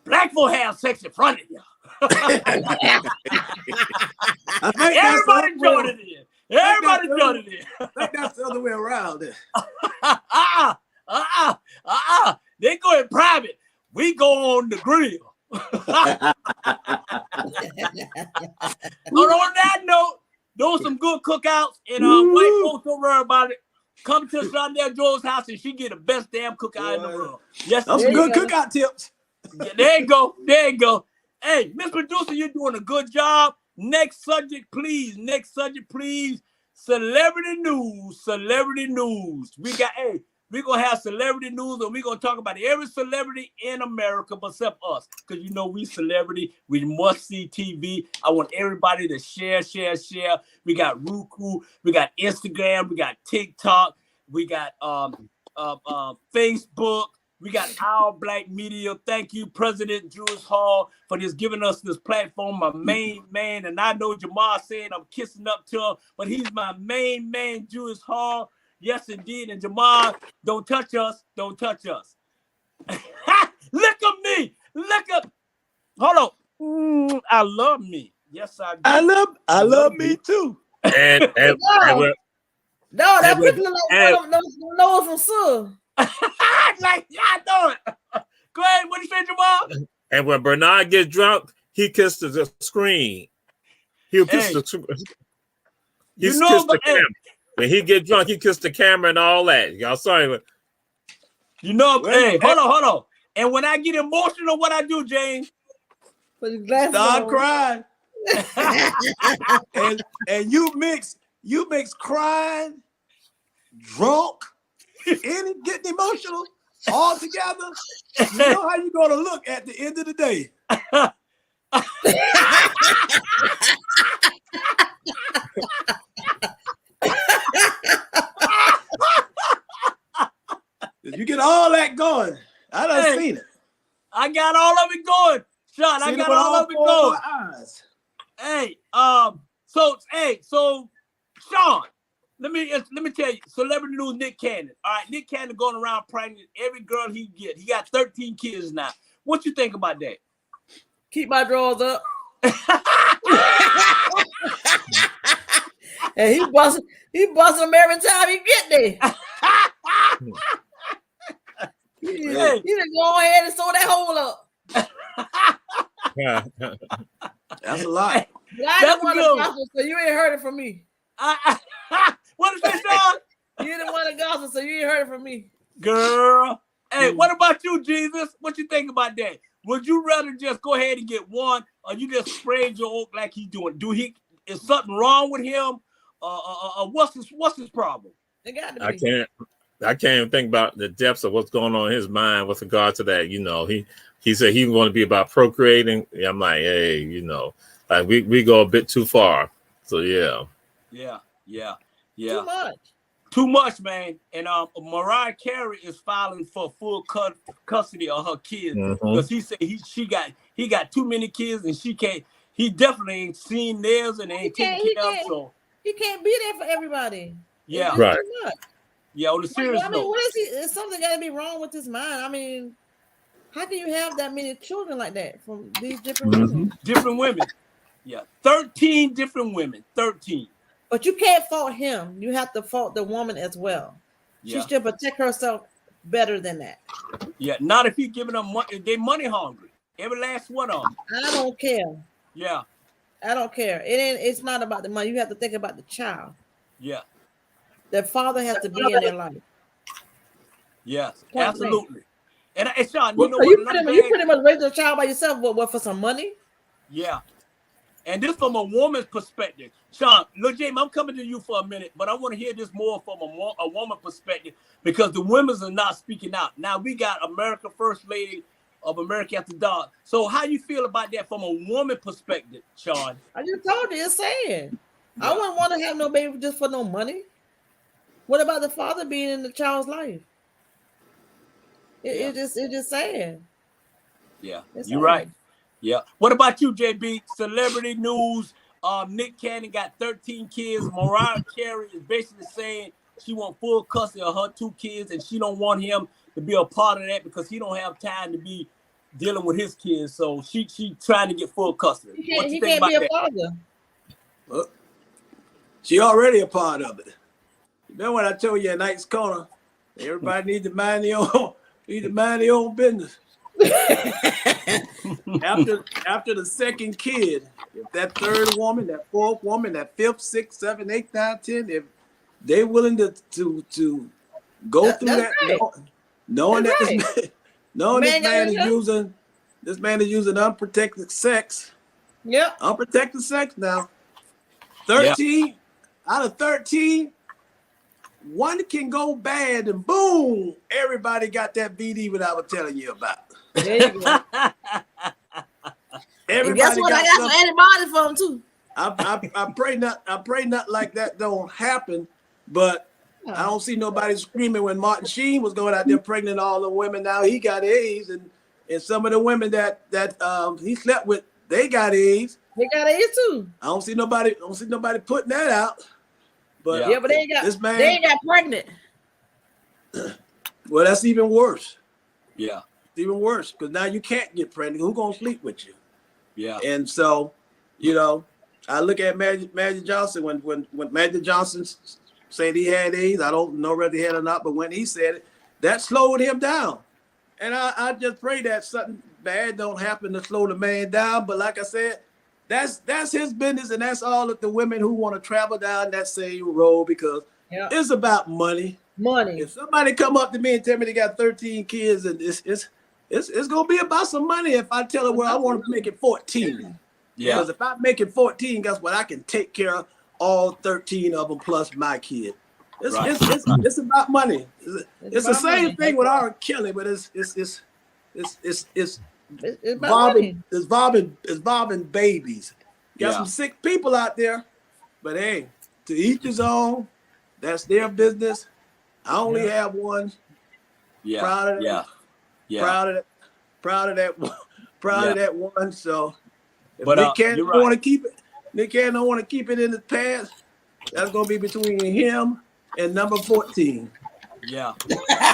Black folks have sex in front of you. Everybody join it in. Everybody join it in. I think that's the other way around. They go in private. We go on the grill. But on that note, those some good cookouts, and white folks don't worry about it. Come to Sunday Joe's house and she get the best damn cookout in the world. Yes, Those some good cookout tips. Yeah, there you go. There you go. Hey, Miss Producer, you're doing a good job. Next subject, please. Next subject, please. Celebrity news. Celebrity news. We're going to have celebrity news, and we're going to talk about every celebrity in America except us. Because, you know, we celebrity. We must see TV. I want everybody to share. We got Roku. We got Instagram. We got TikTok. We got Facebook. We got Our Black Media. Thank you, President Julius Hall, for just giving us this platform. My main man, and I know Jamal said I'm kissing up to him, but he's my main man, Julius Hall. Yes, indeed. And Jamal, don't touch us. Don't touch us. Look at me. Look up. Hold on. I love me. Yes, I do. I love me too. And No, that picture look like Noah from Sue. Like, yeah, I know it. Go ahead. What you say, Jamal? and when Bernard gets drunk, he kisses the screen. He'll kiss the camera. When he get drunk, he kiss the camera and all that. Y'all sorry. You know, hey, hold on. And when I get emotional, what I do, James? Put your glasses Start on. crying. and you mix crying, drunk, and getting emotional all together. You know how you're gonna look at the end of the day. You get all that going. I done seen it. I got all of it going. Sean, I got all of it going. So Sean, let me tell you, celebrity news, Nick Cannon. All right, Nick Cannon going around pregnant every girl he get. He got 13 kids now. What you think about that? Keep my drawers up. And he bust them every time he get there. He didn't go ahead and sew that hole up. That's a lot. That's good. Gospel, so you ain't heard it from me. What is that, Sean? You didn't want the gospel, so you ain't heard it from me. Girl. Hey, what about you, Jesus? What you think about that? Would you rather just go ahead and get one, or you just sprayed your oak like he's doing? Is something wrong with him? What's his problem? It got to be. I can't even think about the depths of what's going on in his mind with regard to that. You know, he he said he was going to be about procreating. Yeah, I'm like, hey, you know, like we go a bit too far. So yeah. Too much. Too much, man. And Mariah Carey is filing for full custody of her kids because he said he got too many kids and she can't. He definitely ain't seen theirs and ain't taking care of. So he can't be there for everybody. Yeah, right. Too much. Yeah, on the serious note. What is he? Is something got to be wrong with his mind? I mean, how can you have that many children like that from these different women? Different women. Yeah, 13 different women. 13. But you can't fault him. You have to fault the woman as well. She should protect herself better than that. Yeah, not if he's giving them money. They money hungry. Every last one of them. I don't care. Yeah. I don't care. It's not about the money. You have to think about the child. Yeah. The father has to be in their life. Yes, absolutely. And Sean, you know what? You pretty much raised a child by yourself. What for some money? Yeah. And this from a woman's perspective. Sean, look, James, I'm coming to you for a minute, but I want to hear this more from a woman perspective because the women are not speaking out. Now we got America First Lady of America After Dark. So how you feel about that from a woman perspective, Sean? I just told you, it's saying. I wouldn't want to have no baby just for no money. What about the father being in the child's life? It's just saying. Yeah, you're right. Yeah. What about you, JB? Celebrity news. Nick Cannon got 13 kids. Mariah Carey is basically saying she wants full custody of her 2 kids, and she don't want him to be a part of that because he don't have time to be dealing with his kids. So she trying to get full custody. What you think about that? Father. Well, she already a part of it. Remember what I told you at Night's Corner? Everybody needs to mind their own business. after the second kid, if that third woman, that fourth woman, that fifth, sixth, seventh, eighth, ninth, 10, if they're willing to go through that, right. knowing that right. This man is using unprotected sex. Yeah, unprotected sex now. 13 out of 13. One can go bad and boom, everybody got that BD what I was telling you about. There you go. Everybody and guess what? I got some antibodies for them too. I pray not like that don't happen, but I don't see nobody screaming when Martin Sheen was going out there pregnant all the women. Now he got AIDS, and some of the women that he slept with, they got AIDS. They got AIDS too. I don't see nobody putting that out. But but they ain't got pregnant. Well, that's even worse. Yeah. It's even worse because now you can't get pregnant. Who's gonna sleep with you? Yeah. And so, I look at Magic Johnson when Magic Johnson said he had AIDS. I don't know whether he had or not, but when he said it, that slowed him down. And I just pray that something bad don't happen to slow the man down. But like I said, that's his business, and that's all of the women who want to travel down that same road because it's about money. Money. If somebody come up to me and tell me they got 13 kids, and it's gonna be about some money if I tell her, well, I want to make it 14. Yeah. Because if I make it 14, guess what? I can take care of all 13 of them plus my kid. It's about money. It's the same thing with R. Kelly, but it's involving babies. Got some sick people out there, but hey, to each his own. That's their business. I only have one. Yeah. Proud of that. Yeah. Proud of that one. So if But Nick Cannon don't want to keep it, Nick Cannon don't want to keep it in the past. That's gonna be between him and number 14. Yeah.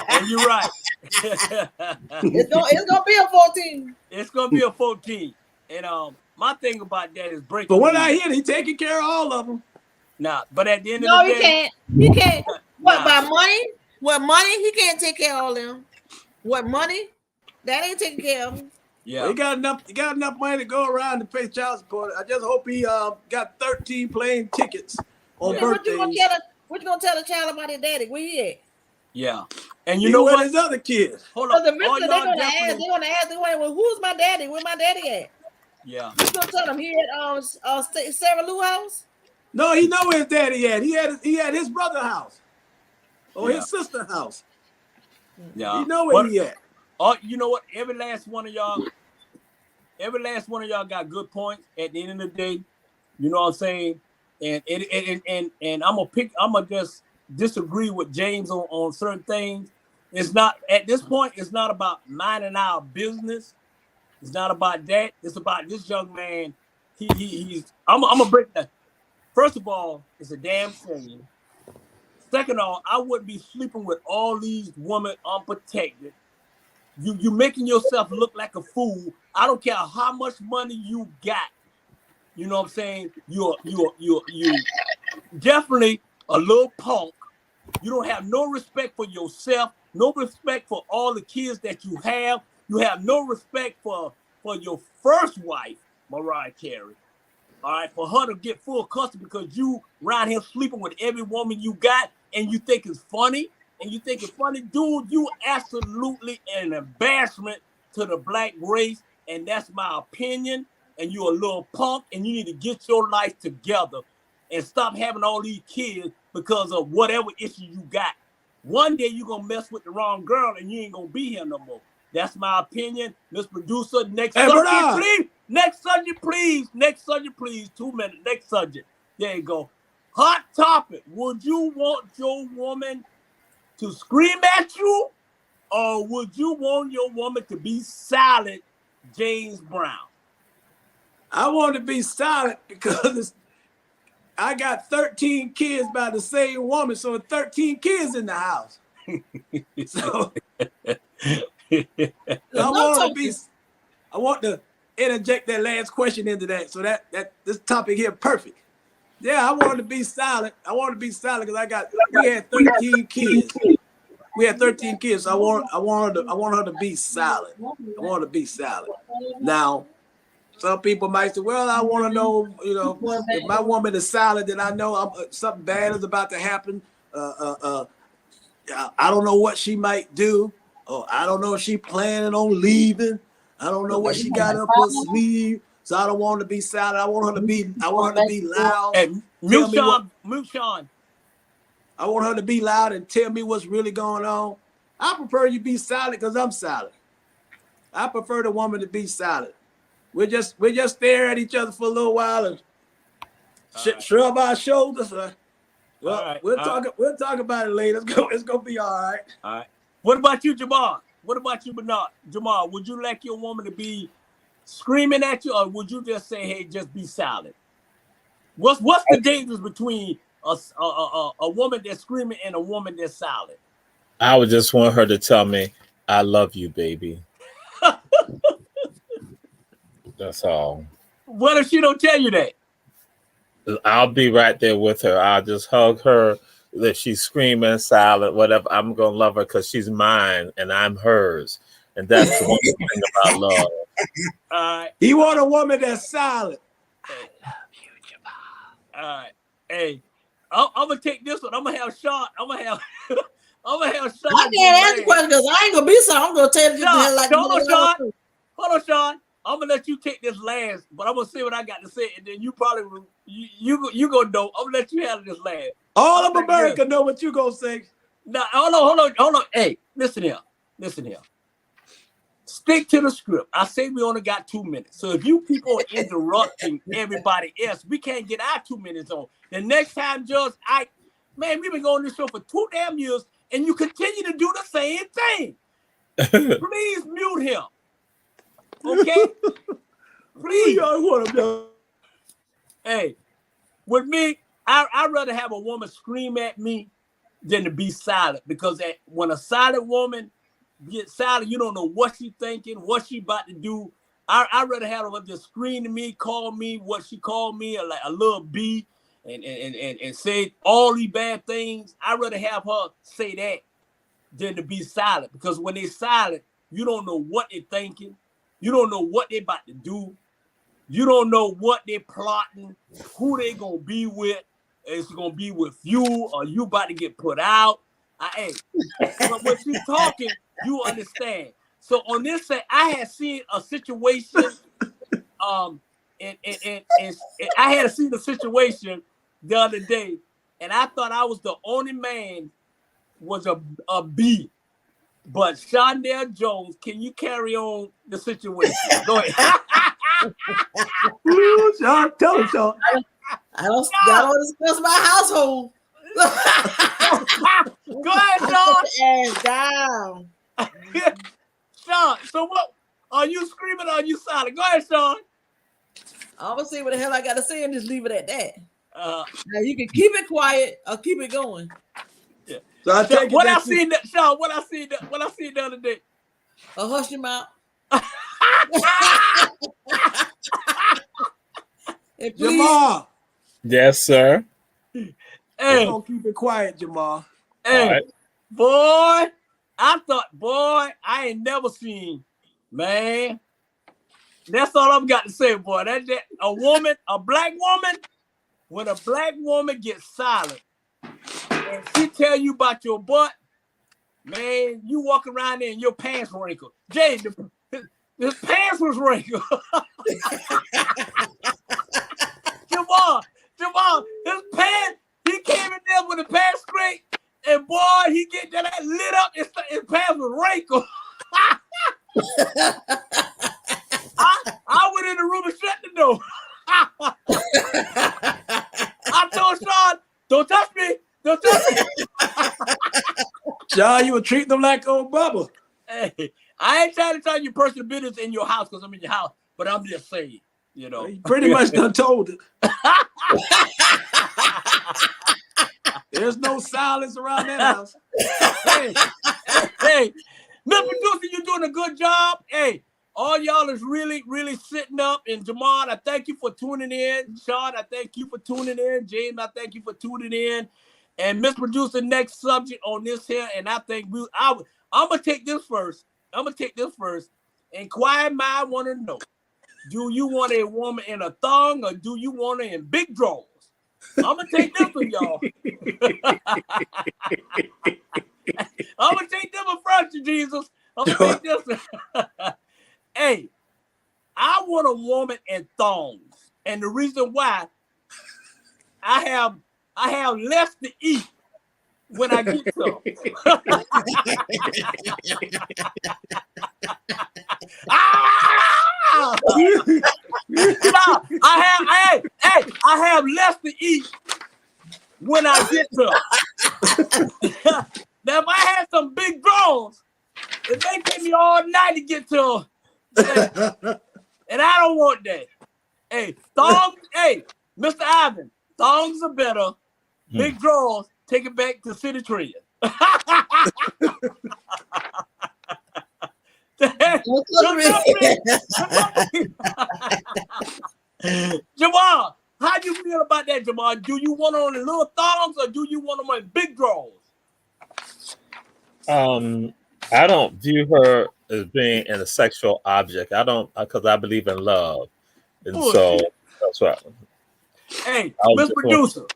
And you're right. It's gonna be a 14. It's gonna be a 14. And my thing about that is breaking. But when I hear he taking care of all of them. Nah, but at the end of the day, he can't. What by money? What money? He can't take care of all them. What money? That ain't taking care of him. Yeah, well, he got enough money to go around to pay child support. I just hope he got 13 plane tickets on birthdays. What you gonna tell the child about his daddy? Where he at? Yeah, and you know what? His other kids. Hold on. They're gonna ask. Well, who's my daddy? Where my daddy at? Yeah. You gonna tell him he at Sarah Lou house? No, he know where his daddy at. He had his brother's house or his sister's house. Yeah. He know where he at. Oh, you know what? Every last one of y'all got good points at the end of the day. You know what I'm saying? And I'm gonna just disagree with James on certain things. It's not at this point, it's not about minding our business. It's not about that. It's about this young man. I'm gonna break that. First of all, it's a damn shame. Second of all, I wouldn't be sleeping with all these women unprotected. You making yourself look like a fool. I don't care how much money you got. You know what I'm saying? You definitely a little punk. You don't have no respect for yourself, no respect for all the kids that you have. You have no respect for your first wife, Mariah Carey. All right, for her to get full custody because you around here sleeping with every woman you got and you think it's funny. And you think it's funny, dude, you absolutely an embarrassment to the black race. And that's my opinion. And you're a little punk and you need to get your life together and stop having all these kids because of whatever issue you got. One day you're going to mess with the wrong girl and you ain't going to be here no more. That's my opinion. Miss Producer, next subject, please. Next subject, please. Next subject, please. 2 minutes. Next subject. There you go. Hot topic. Would you want your woman to scream at you, or would you want your woman to be silent, James Brown? I want to be silent because I got 13 kids by the same woman, so 13 kids in the house. So I want to interject that last question into that. So that this topic here perfect. Yeah, I wanted to be silent. I want to be silent because we had 13 kids. We had 13 kids. So I want her to be silent. I want her to be silent. Now, some people might say, well, I want to know, if my woman is silent, then I know something bad is about to happen. I don't know what she might do. Or I don't know if she's planning on leaving. I don't know what she got up her sleeve. So I don't want her to be silent. I want her to be loud. Hey, mute Sean. I want her to be loud and tell me what's really going on. I prefer you be silent because I'm silent. I prefer the woman to be silent. We just stare at each other for a little while and shrug our shoulders. We'll talk about it later. It's gonna be all right. All right. What about you, Jamal? What about you, Bernard? Jamal, would you like your woman to be screaming at you, or would you just say, "Hey, just be silent"? What's the difference between a woman that's screaming and a woman that's silent? I would just want her to tell me, "I love you, baby." That's all. What if she don't tell you that? I'll be right there with her. I'll just hug her. If she's screaming, silent, whatever, I'm gonna love her because she's mine and I'm hers. And that's the one thing about love. You want a woman that's silent. I love you, Jamal. All right. Hey, I'm gonna take this one. I'm gonna have Sean. I'm gonna have Sean. I can't answer question because I ain't gonna be so. I'm gonna tell you like Hold on, Sean. I'm gonna let you take this last, but I'm gonna say what I got to say, and then you probably you gonna know. I'm gonna let you handle this last. All of America know what you gonna say. Now, hold on. Hey, listen here. Stick to the script. I say we only got 2 minutes. So if you people are interrupting everybody else, we can't get our 2 minutes on. The next time, Judge, we've been going this show for 2 damn years, and you continue to do the same thing. Please mute him. Okay? Please. Hey, with me, I'd rather have a woman scream at me than to be silent, because when a silent woman gets silent, you don't know what she's thinking, what she about to do. I'd rather have her just scream to me, call me what she called me, like a little B, and say all these bad things. I'd rather have her say that than to be silent, because when they're silent, you don't know what they're thinking. You don't know what they're about to do. You don't know what they're plotting, who they gonna be with. It's gonna be with you, or you about to get put out. But when she's talking, you understand. So on this side, I had seen a situation, and I had seen a situation the other day, and I thought I was the only man was a B. But Shondell Jones, can you carry on the situation? Go ahead. Ooh, Sean, tell him, Sean. I don't discuss my household. Go ahead, Sean. And down. Sean, so what? Are you screaming or are you silent? Go ahead, Sean. I'm gonna see what the hell I gotta say and just leave it at that. Now you can keep it quiet or keep it going. Yeah. So I take What it I that seen that Sean, what I seen the other day. Hush your mouth. And please, Jamal, Yes, sir. Hey, don't keep it quiet, Jamal. hey, All right. boy, I ain't never seen, man. That's all I've got to say, boy. That a black woman, when a black woman gets silent and she tell you about your butt, man, you walk around there and your pants wrinkled. Jay, his pants was wrinkled. Jamal, his pants, he came in there with a pants scrape, and boy, he get that lit up, his pants was wrinkled. I went in the room and shut the door. I told Sean, don't touch me. Don't touch me. Sean, you would treat them like old Bubba. Hey, I ain't trying to tell you personal business in your house because I'm in your house, but I'm just saying, you know. You pretty much done told it. There's no silence around that house. Hey, Mr. Producer, you're doing a good job. Hey, all y'all is really, really sitting up. And Jamal, I thank you for tuning in. Sean, I thank you for tuning in. James, I thank you for tuning in. And Mr. Producer, next subject on this here, and I think I'm gonna take this first. Inquired mind want to know: do you want a woman in a thong or do you want her in big drawers? I'm gonna take this one, y'all. I'm gonna take them in front of you, Jesus. I'm gonna take this one. Hey, I want a woman in thongs, and the reason why I have less to eat when I get some. I have less to eat when I get some. Now, if I had some big drones, it may take me all night to get to them. And I don't want that. Hey, thongs, hey, Mr. Ivan, thongs are better. Big draws, take it back to City Trend. Jamal, how do you feel about that, Jamal? Do you want on the little thongs or do you want them on big draws? I don't view her as being a sexual object. I don't, because I believe in love, and so that's right. Hey, Mr. Producer.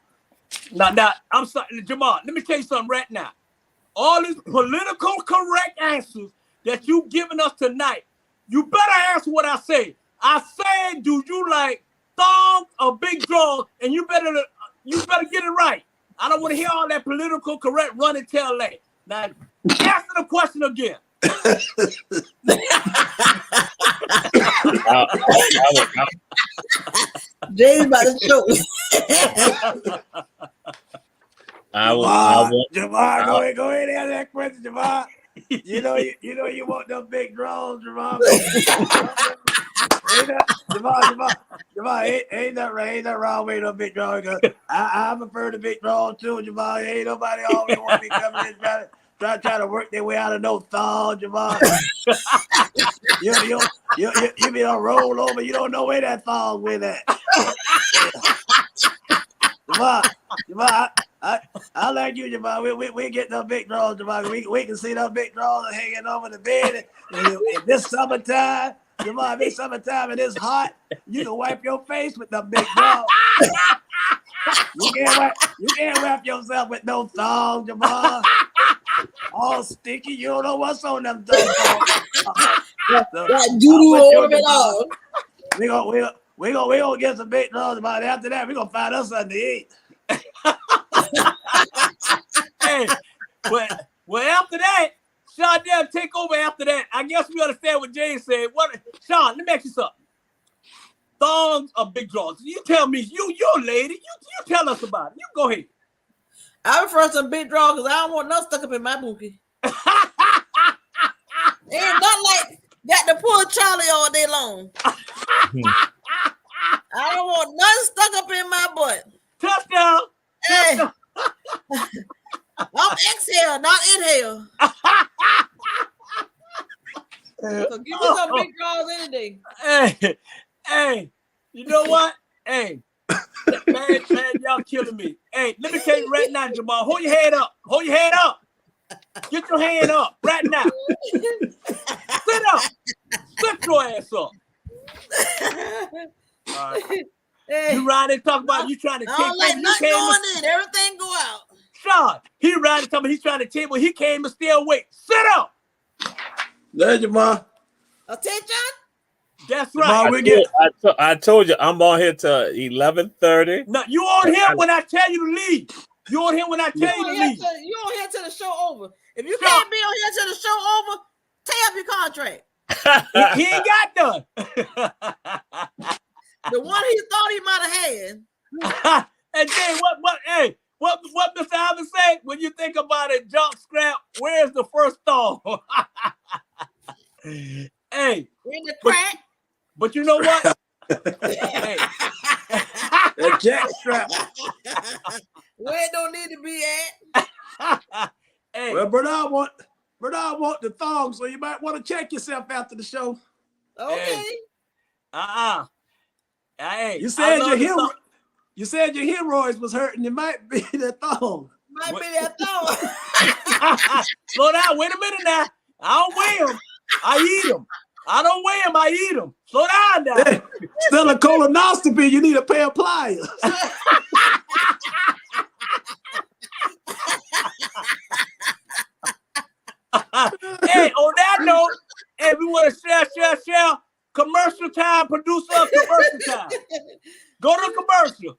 Now, I'm sorry, Jamal. Let me tell you something right now. All these political correct answers that you giving us tonight, you better answer what I say. I said, do you like thongs or big draws? And you better get it right. I don't want to hear all that political correct run and tell that. Now, answer the question again. James about to choke. Jamal, go ahead and answer that question, Jamal. You know you want them big drones, Jamal. Jamal, ain't that wrong with them big drones? I prefer the big drones too, Jamal. Ain't nobody always want to be coming in trying to work their way out of no thong, Jamal. you be on roll over. You don't know where that thong went at. Jamal, I like you, Jamal. We get them big draws, Jamal. We can see them big draws hanging over the bed. And this summertime, Jamal, this summertime and it's hot, you can wipe your face with them big draws. You can't wipe yourself with no thong, Jamal. All sticky. You don't know what's on them thongs. We gonna get some big draws, Jamal. After that, we gonna find us something to eat. Hey, well, after that, Sean, then take over after that. I guess we understand what Jay said. What, Sean? Let me ask you something. Thongs are big draws. You tell me. You're a lady. You tell us about it. You go ahead. I prefer some big draw because I don't want nothing stuck up in my bookie. Ain't nothing like got to pull Charlie all day long. I don't want nothing stuck up in my butt. Touchdown. Hey, I'm exhale, not inhale. So give me some big draws any day. Hey, you know what? Hey, man, y'all killing me. Hey, let me tell you right now, Jamal. Hold your head up. Hold your head up. Get your hand up right now. Sit up. Sit your ass up. All right. Hey, You riding talk about you trying to I take don't like you nothing came going in. Everything go out. Sean, he riding talking about he trying to table. He came and stay awake. Sit up. There, Jamal. Attention. That's Jamal, right. I told you I'm on here till 11:30. No, you on here when I tell you to leave. You on here when I tell you to leave. You on here till the show over. If you Sean, can't be on here till the show over, tear up your contract. he ain't got done. The one he thought he might have had. And then what Mr. Alvin say? When you think about it, jump scrap, where's the first thong? Hey, In the crack. but you know what? Hey. That jack strap. Where it don't need to be at. Hey. Well, Bernard want the thong, so you might want to check yourself after the show. Okay. Hey, You said your hemorrhoids was hurting. It might be the thong. Might be that thong. Slow down. Wait a minute now. I don't weigh them. I eat them. I don't weigh them. I eat them. Slow down now. Hey, still a colonoscopy. You need a pair of pliers. Hey, on that note, hey, we want to share. Commercial time, producer, commercial time. Go to commercial.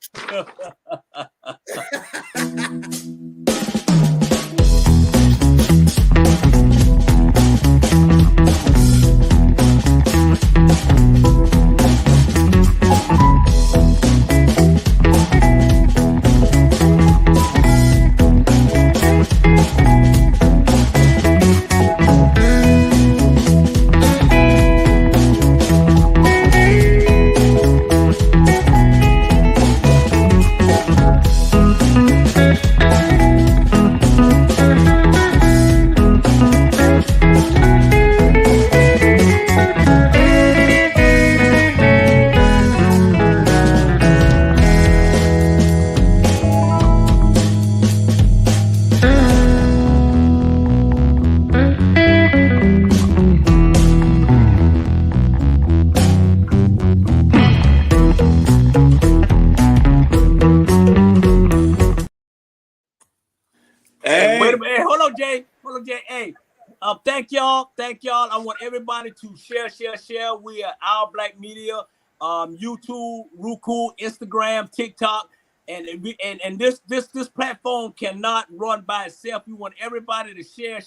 Hold on, Jay. Hey, thank y'all. I want everybody to share. We are Our Black Media, YouTube, Roku, Instagram, TikTok, and this platform cannot run by itself. We want everybody to share.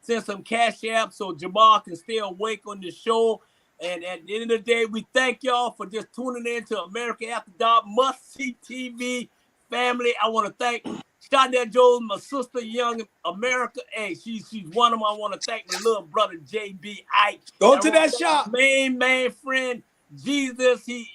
Send some cash app so Jamal can stay awake on the show. And at the end of the day, we thank y'all for just tuning in to America After Dark Must See TV family. I want to thank Shonda Jones, my sister, Young America. Hey, she's one of them. I want to thank my little brother JB Ike. Go to that shop. Main friend Jesus. He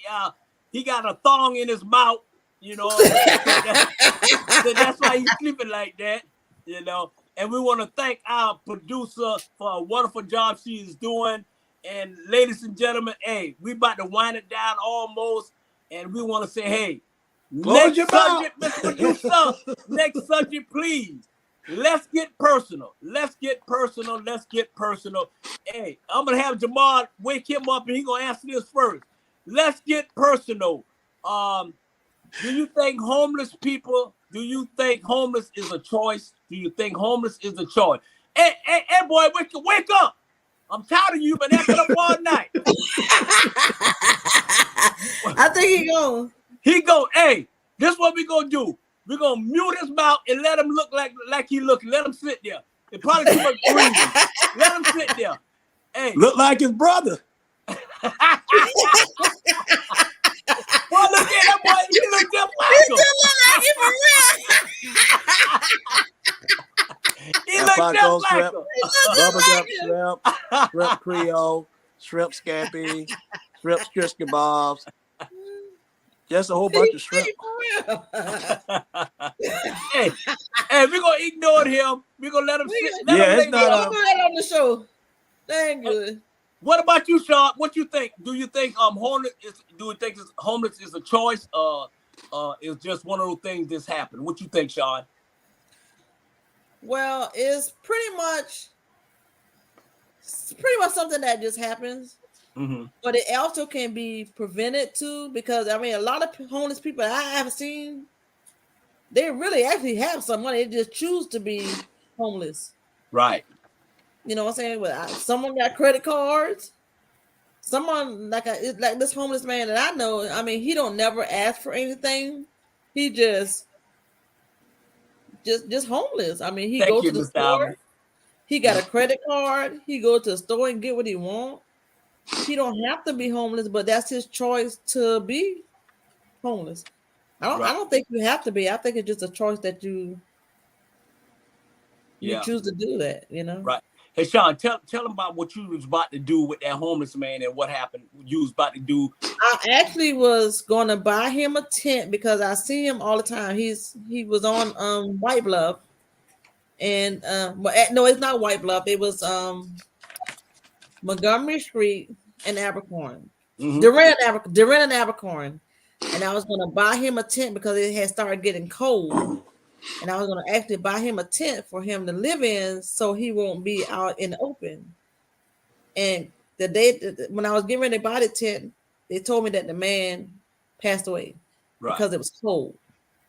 got a thong in his mouth. You know, that's why he's sleeping like that. You know, and we want to thank our producer for a wonderful job she is doing. And ladies and gentlemen, hey, we about to wind it down almost, and we want to say, hey. Next subject, Mr. Producer. Next subject, please. Let's get personal. Hey, I'm gonna have Jamal wake him up, and he's gonna answer this first. Let's get personal. Do you think homeless people? Do you think homeless is a choice? Hey, boy, wake up! I'm tired of you. Been acting up all night. I think He go, hey, this is what we gonna do. We're gonna mute his mouth and let him look like he looking. Let him sit there. It's probably too much breathing. Let him sit there. Hey. Look like his brother. Boy, look at that boy. He look just like him. He look just like him. Bubblegum shrimp, shrimp Creole, shrimp scampi, shrimp shish kebabs. Just a whole bunch of shrimp. Hey, we're gonna ignore him. We're gonna let him sit. Let him it's not on the show. Dang good. What about you, Sean? What you think? Do you think homeless is a choice? It's just one of those things that's happened. What you think, Sean? Well, it's pretty much something that just happens. Mm-hmm. But it also can be prevented too, because I mean, a lot of homeless people I have seen, they really actually have some money. They just choose to be homeless. Right. You know what I'm saying? Well, someone got credit cards. Someone like this homeless man that I know. I mean, he don't never ask for anything. He just homeless. I mean, he go to the store. He got a credit card. He go to the store and get what he want. He don't have to be homeless, but that's his choice to be homeless. I don't think you have to be. I think it's just a choice that you choose to do that, you know? Right. Hey, Sean, tell him about what you was about to do with that homeless man and what happened. You was about to do. I actually was going to buy him a tent because I see him all the time. He was on White Bluff, and no, it's not White Bluff. It was Montgomery Street and Abercorn. Mm-hmm. Duran and Abercorn. And I was going to buy him a tent because it had started getting cold. And I was going to actually buy him a tent for him to live in so he won't be out in the open. And the day when I was getting ready to buy the tent, they told me that the man passed away because it was cold.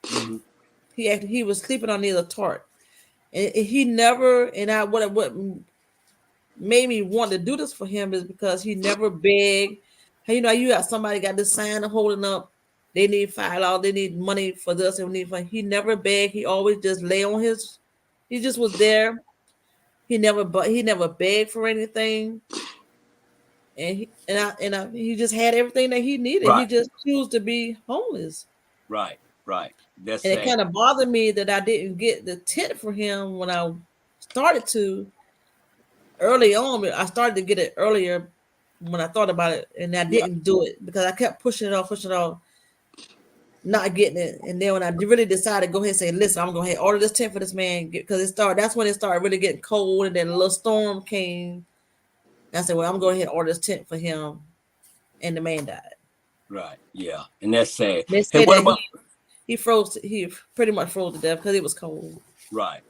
Mm-hmm. He was sleeping under the tarp. And he never, and what made me want to do this for him is because he never begged. You know, you got somebody got this sign holding up. They need $5. They need money for this and need money. He never begged. He always just lay on his. He just was there. He never begged for anything. And he just had everything that he needed. Right. He just chose to be homeless. Right. That's and it kind of bothered me that I didn't get the tent for him when I started to. Early on, I started to get it earlier when I thought about it, and I didn't do it because I kept pushing it off, not getting it. And then when I really decided to go ahead and say, listen, I'm going to order this tent for this man because that's when it started really getting cold, and then a little storm came. And I said, well, I'm going to order this tent for him, and the man died. Right, yeah, and that's sad. Hey, what about he froze? He pretty much froze to death because it was cold. Right.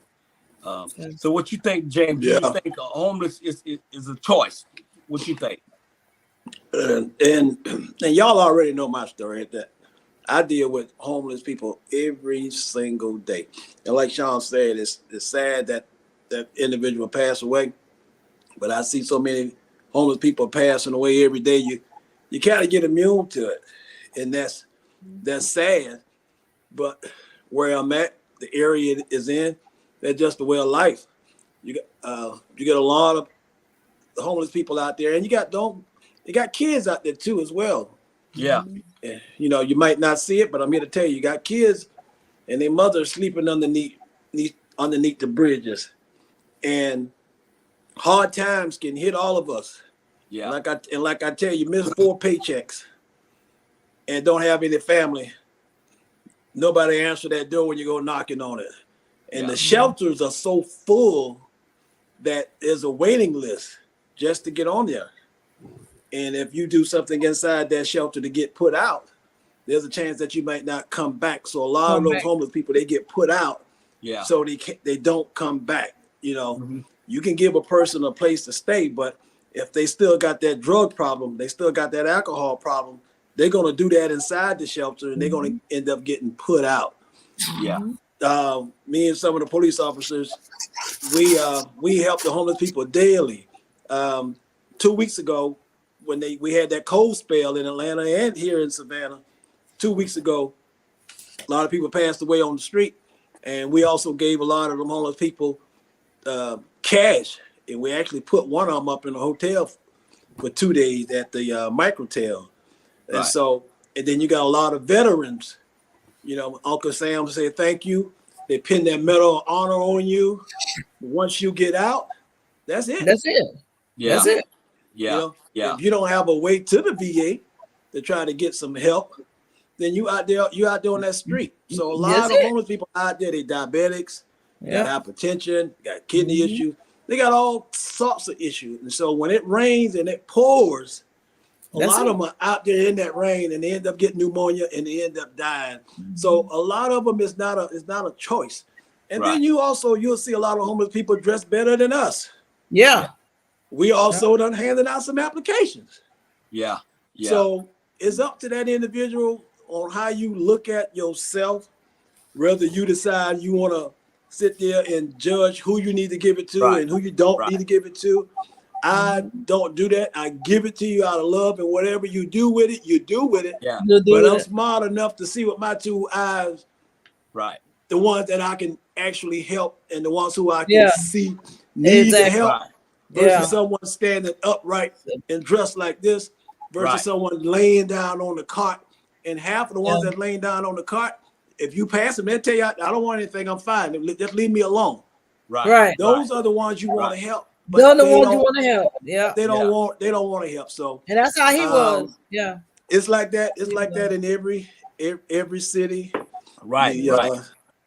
So what you think, James? Do you think homeless is a choice? What you think? And y'all already know my story that I deal with homeless people every single day. And like Sean said, it's sad that that individual passed away, but I see so many homeless people passing away every day. You kind of get immune to it, and that's sad. But where I'm at, the area it is in, that's just the way of life. You get a lot of homeless people out there, and you got kids out there too as well. Yeah. You know, you might not see it, but I'm here to tell you, you got kids and their mothers sleeping underneath the bridges, and hard times can hit all of us. Yeah. Like I tell you, miss 4 paychecks and don't have any family. Nobody answer that door when you go knocking on it. And the shelters are so full that there's a waiting list just to get on there. And if you do something inside that shelter to get put out, there's a chance that you might not come back. So a lot of those homeless people, they get put out. Yeah. So they don't come back. You know, you can give a person a place to stay, but if they still got that drug problem, they still got that alcohol problem, they're going to do that inside the shelter, and they're going to end up getting put out. Yeah. Me and some of the police officers, we help the homeless people daily. 2 weeks ago, when we had that cold spell in Atlanta and here in Savannah, 2 weeks ago, a lot of people passed away on the street, and we also gave a lot of them homeless people cash, and we actually put one of them up in a hotel for 2 days at the Microtel. And Right. so, and then you got a lot of veterans. You know, Uncle Sam said thank you. They pin their medal of honor on you. Once you get out, that's it. That's it. Yeah. That's it. Yeah. You know, Yeah. if you don't have a way to the VA to try to get some help, then you out there on that street. So a lot That's of it. homeless people out there, they diabetics, Yeah. got hypertension, got kidney issues. They got all sorts of issues. And so when it rains and it pours, a That's lot it. of them are out there in that rain and they end up getting pneumonia and they end up dying. So a lot of them is not a choice. And Right. then you'll see a lot of homeless people dressed better than us. Yeah. We also done handed out some applications. Yeah. Yeah. So it's up to that individual on how you look at yourself, whether you decide you want to sit there and judge who you need to give it to Right. and who you don't Right. need to give it to. I don't do that. I give it to you out of love, and whatever you do with it, you do with it. Yeah. You'll do But I'm it. smart enough to see with my two eyes Right. the ones that I can actually help and the ones who I can Yeah. see need Exactly. the help Right. versus Yeah. someone standing upright and dressed like this versus Right. someone laying down on the cart. And half of the ones Yeah. that laying down on the cart, if you pass them, they'll tell you, I don't want anything, I'm fine. Just leave me alone. Right. Right. Those are the ones you want to Right. help. They're the they ones you don't- want to help. Yeah. They don't Yeah. want to help. So And that's how he was. Um, Yeah. it's like that. It's like that in every city. Right. The, Right.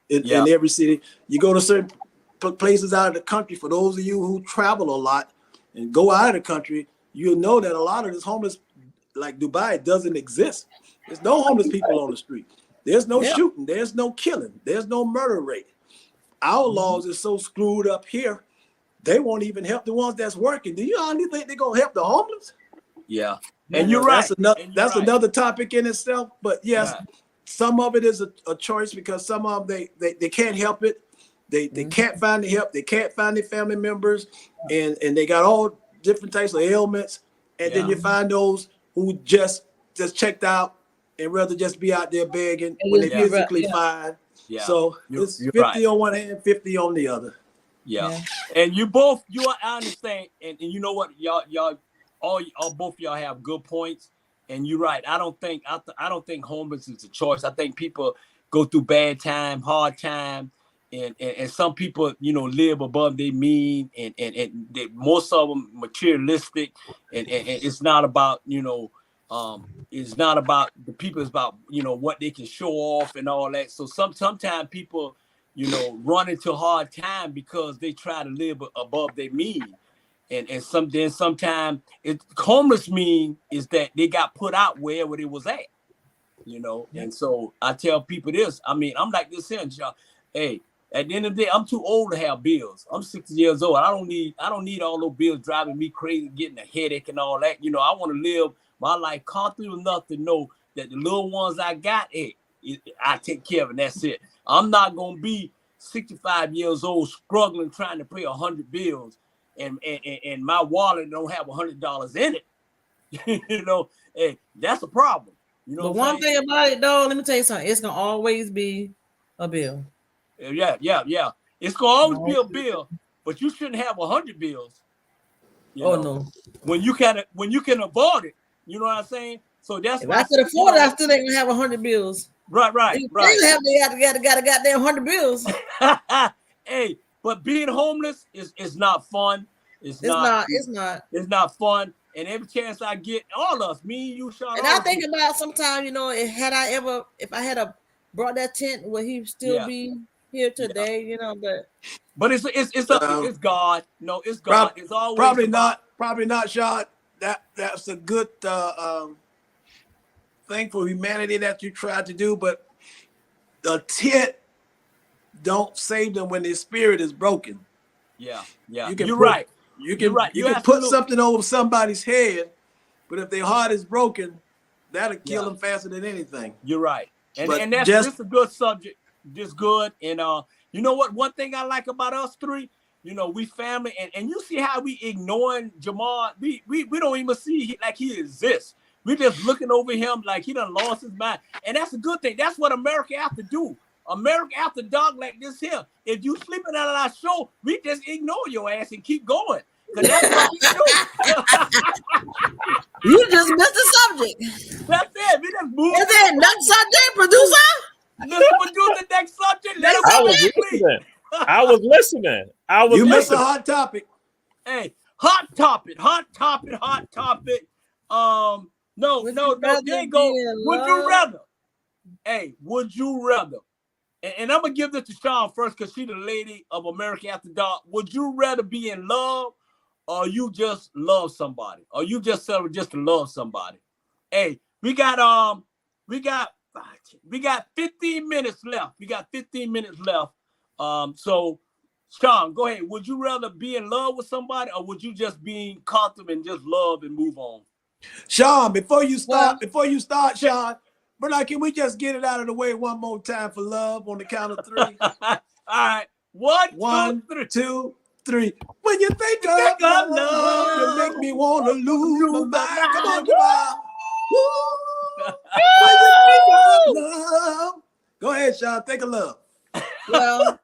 in every city. You go to certain places out of the country. For those of you who travel a lot and go out of the country, you'll know that a lot of this homeless, like Dubai, doesn't exist. There's no homeless people on the street. There's no Yeah. shooting. There's no killing. There's no murder rate. Our laws is so screwed up here, they won't even help the ones that's working. Do you honestly think they're gonna help the homeless? Yeah. You And you're know, right. That's another, And you're that's right. another topic in itself. But yes, Right. some of it is a choice because some of them they can't help it. They can't find the help. They can't find their family members, and they got all different types of ailments. And then Yeah. you find those who just checked out and rather just be out there begging And when they're just be physically yeah. fine. Yeah. So You're- it's you're 50 right. on one hand, 50 on the other. Yeah. Yeah. And I understand. And you know what? Y'all, both of y'all have good points. And you're right. I don't think homeless is a choice. I think people go through bad time, hard time, and some people, live above their mean, and most of them materialistic, and it's not about, it's not about the people. It's about what they can show off and all that. So sometimes people, run into hard time because they try to live above their mean. And sometimes homeless mean is that they got put out wherever they was at, And so I tell people this. I mean, I'm like this here, y'all. Hey, at the end of the day, I'm too old to have bills. I'm 60 years old. I don't need all those bills driving me crazy, getting a headache and all that. I want to live my life comfortable enough to know that the little ones I got, I take care of, and that's it. I'm not gonna be 65 years old struggling trying to pay 100 bills. And my wallet don't have $100 in it. Hey, that's a problem. But one thing about it, though, let me tell you something. It's gonna always be a bill. Yeah. It's gonna always be a bill, but you shouldn't have 100 bills. No. When you can avoid it, you know what I'm saying? So that's If why I could afford it, I still ain't gonna have 100 bills. Right. They got a goddamn 100 bills. Hey, but being homeless is not fun. It's not fun. And every chance I get, all of us, me, you, Sean. And I think about sometimes, if I had brought that tent, would he still be here today? But it's it's God. No, it's God. It's always probably not, Sean. That's a good thing for humanity that you tried to do, but the tent don't save them when their spirit is broken. Yeah. You're right. You can put something over somebody's head, but if their heart is broken, that'll kill them faster than anything. You're right. And that's a good subject. Just good. And you know what? One thing I like about us three, we family, and you see how we ignoring Jamal. We don't even see like he exists. We just looking over him like he done lost his mind. And that's a good thing. That's what America have to do. America After Dark like this here. If you sleeping out of our show, we just ignore your ass and keep going. Cause that's what we do. You just missed the subject. That's it. We just move. Is it next subject, producer? Let's do the next subject. Let I us was listening. I was listening. You missed a listening. hot topic. Hey, hot topic. No, Would no, you no. rather There you go. be in Would love? you rather? Hey, would you rather? And I'm gonna give this to Sean first because she's the lady of America After Dark. Would you rather be in love, or you just love somebody, or you just settle just to love somebody? Hey, we got 15 minutes left. So Sean, go ahead. Would you rather be in love with somebody, or would you just be comfortable and just love and move on? Sean, before you start, Sean, but can we just get it out of the way one more time for love on the count of 3? All right. One, 1, 2, 3. When you think of love, you make me want to lose my mind. Come on, Jamal. When you think of love. Go ahead, Sean. Think of love. Well,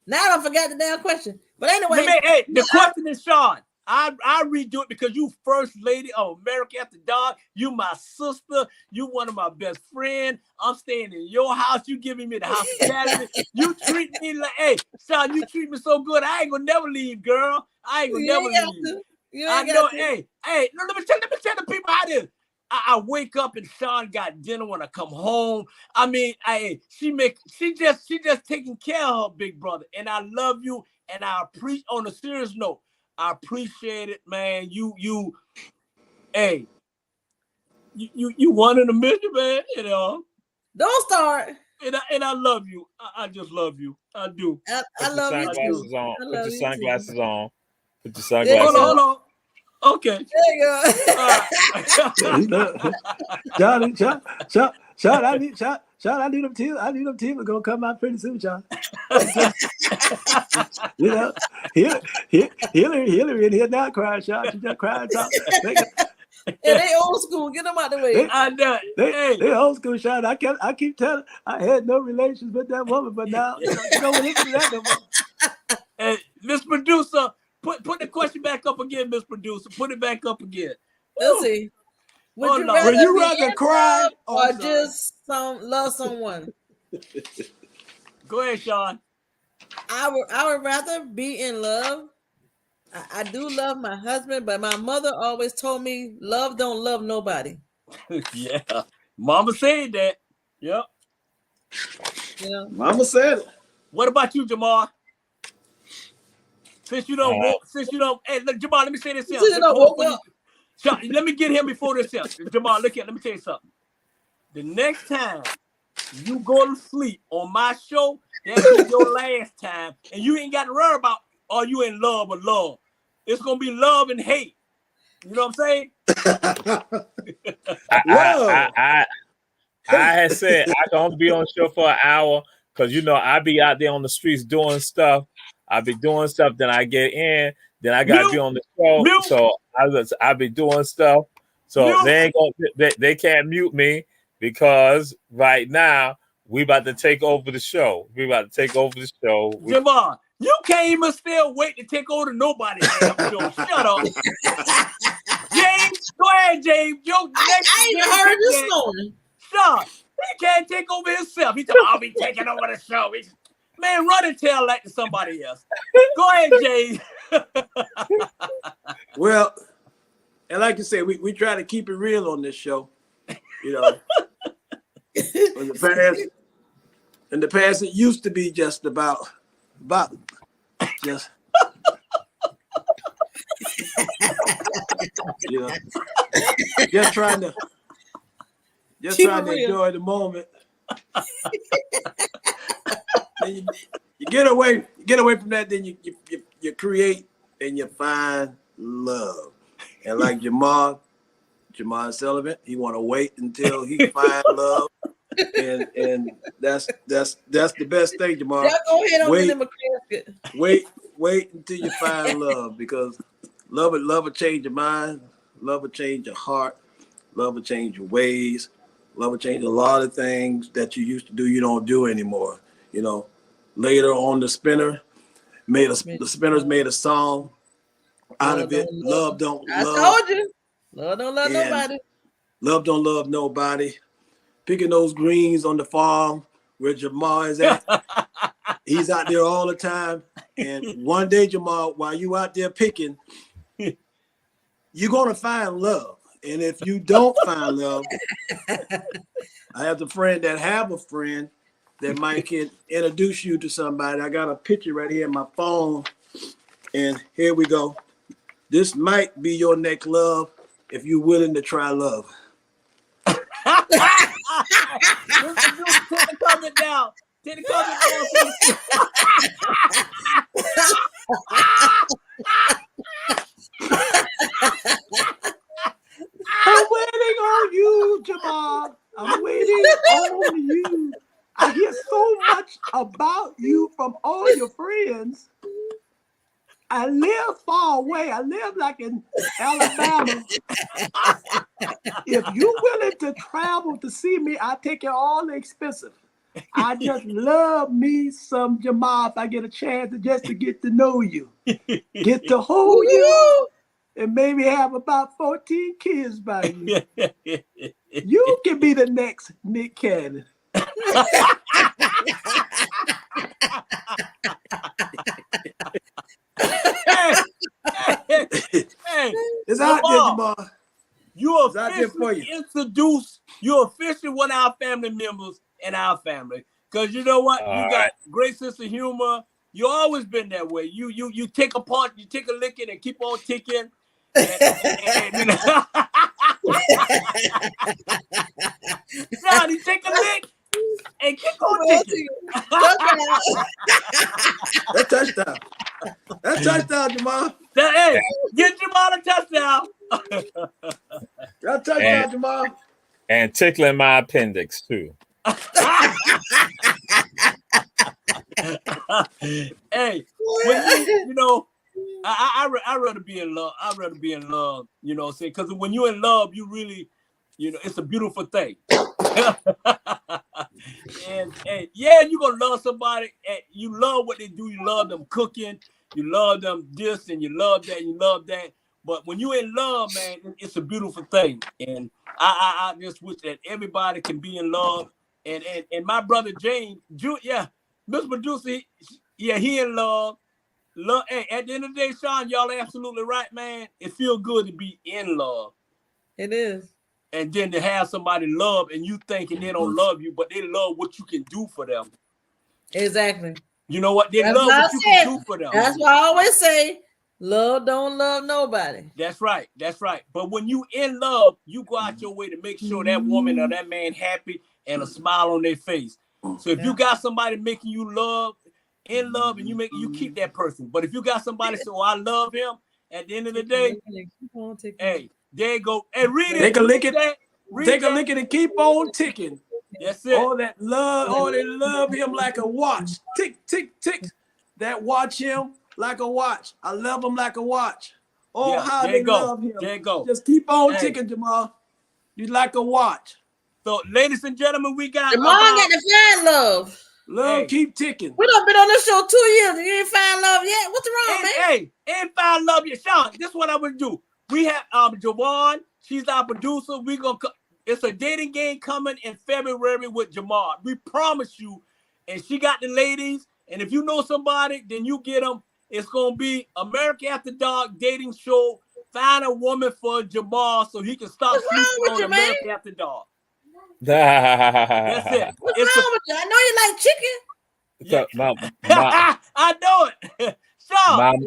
now I don't forget the damn question. But anyway, hey, the question is, Sean, I redo it because you first lady of America After Dark. You my sister. You one of my best friends. I'm staying in your house. You giving me the hospitality. You treat me like, hey, Sean, you treat me so good. I ain't gonna never leave, girl. I ain't gonna never leave. I know. Hey, no, let me tell the people how this. I wake up and Sean got dinner when I come home. I mean, she just taking care of her big brother, and I love you, and I appreciate. On a serious note, I appreciate it, man. You one in a million, man. You know. don't start. And I love you. I just love you. I do. I love you too. Put your sunglasses on. Put your There you sunglasses go. on. Hold on. Okay. There you go. Sean, I need them tears. I need them tears gonna come out pretty soon, Sean. You know, Hillary in here now crying, Sean. She just crying. And they old school. Get them out the way. I know. They old school, Sean. I keep telling. I had no relations with that woman, but now you don't listen to that no more. Hey, Miss Producer, put the question back up again, Miss Producer. Put it back up again. Let's see. Would you Would you be rather in cry love or or just love someone? Go ahead, Sean. I would rather be in love. I do love my husband, but my mother always told me love don't love nobody. Yeah. Mama said that. Yep. You know? Mama said it. What about you, Jamal? Since you don't hey, look, Jamal, let me say this here. Since you don't woke up. Sean, let me get him before this here. Jamal, look here, let me tell you something. The next time you go to sleep on my show, that'll be your last time. And you ain't got to worry about are you in love or love. It's gonna be love and hate. You know what I'm saying? I had said I gonna be on the show for an hour because I be out there on the streets doing stuff. I be doing stuff, then I get in, then I gotta be on the show. So I be doing stuff. So they ain't they can't mute me because right now we about to take over the show. Jamal, you can't even still wait to take over nobody's damn show. Shut up. James, go ahead, James. I ain't heard this morning. Sean, he can't take over himself. He said, I'll be taking over the show. Man, run and tell that to somebody else. Go ahead, James. Well, and like you said, we try to keep it real on this show. You know, in the past, it used to be just about just just trying to enjoy the moment. Then you get away from that. Then you create and you find love. And like Jamal Sullivan, he want to wait until he find love, and that's the best thing, Jamal. Go ahead on in the casket. Wait until you find love, because love will change your mind, love will change your heart, love will change your ways. Love will change a lot of things that you used to do, you don't do anymore. You know, later on, the Spinners made a song out Love of it. don't love. Love don't I love, told you. Love don't love and nobody. love don't love nobody. Picking those greens on the farm where Jamal is at. He's out there all the time. And one day, Jamal, while you out there picking, you're gonna find love. And if you don't find love, I have a friend that might can introduce you to somebody. I got a picture right here in my phone, and here we go. This might be your next love if you're willing to try love. Take the comment down. Take the comment down. I'm waiting on you, Jamal. I'm waiting on you. I hear so much about you from all your friends. I live far away. I live like in Alabama. If you're willing to travel to see me, I take care of all the expensive. I just love me some Jamal if I get a chance to get to know you. Get to hold you and maybe have about 14 kids by you. You can be the next Nick Cannon. Hey, It's out there, Jamal. Jamal. You It's out there for officially you. introduced. You officially one of our family members in our family. Cause you know what? You got great sense of humor. You always been that way. You take a part, you take a licking and keep on ticking. And, you know, John, you take a lick and keep on ticking. That touchdown. That touchdown, Jamal. Hey, get Jamal a touchdown. That touchdown, Jamal. And tickling my appendix too. Hey, when you know, I rather be in love. I'd rather be in love, you know what I'm saying? Because when you're in love, you really, you know, it's a beautiful thing. and yeah, you're gonna love somebody, and you love what they do, you love them cooking, you love them this, and you love that, you love that. But when you're in love, man, it's a beautiful thing. And I just wish that everybody can be in love. And my brother James, yeah, Mr. Producer, he in love. Love. Hey, at the end of the day, Sean, y'all are absolutely right, man. It feels good to be in love. It is. And then to have somebody love and you thinking they don't love you, but they love what you can do for them. Exactly. You know what? They love what you can do for them. That's why I always say, love don't love nobody. That's right. That's right. But when you in love, you go out your way to make sure that woman or that man happy and a smile on their face. So if you got somebody making you in love, and you keep that person. But if you got somebody say, I love him, at the end of the day, hey, there you go. Hey, read it. Take a lick it. Take a lick it and keep on ticking. That's it. Oh, that love. Oh, they love him like a watch. Tick, tick, tick. That watch him like a watch. I love him like a watch. Oh, how they love him. There you go. Just keep on ticking, Jamal. You like a watch. So, ladies and gentlemen, we got Jamal got to find love. Love keep ticking. We done been on this show 2 years and you ain't find love yet. What's wrong, man? Hey, ain't find love yet. Sean, this is what I would do. We have Jawan. She's our producer. It's a dating game coming in February with Jamal. We promise you. And she got the ladies. And if you know somebody, then you get them. It's going to be America After Dark dating show. Find a woman for Jamal so he can stop sleeping on America After Dark. That's it. What's wrong with you? I know you like chicken. I know it. Sean.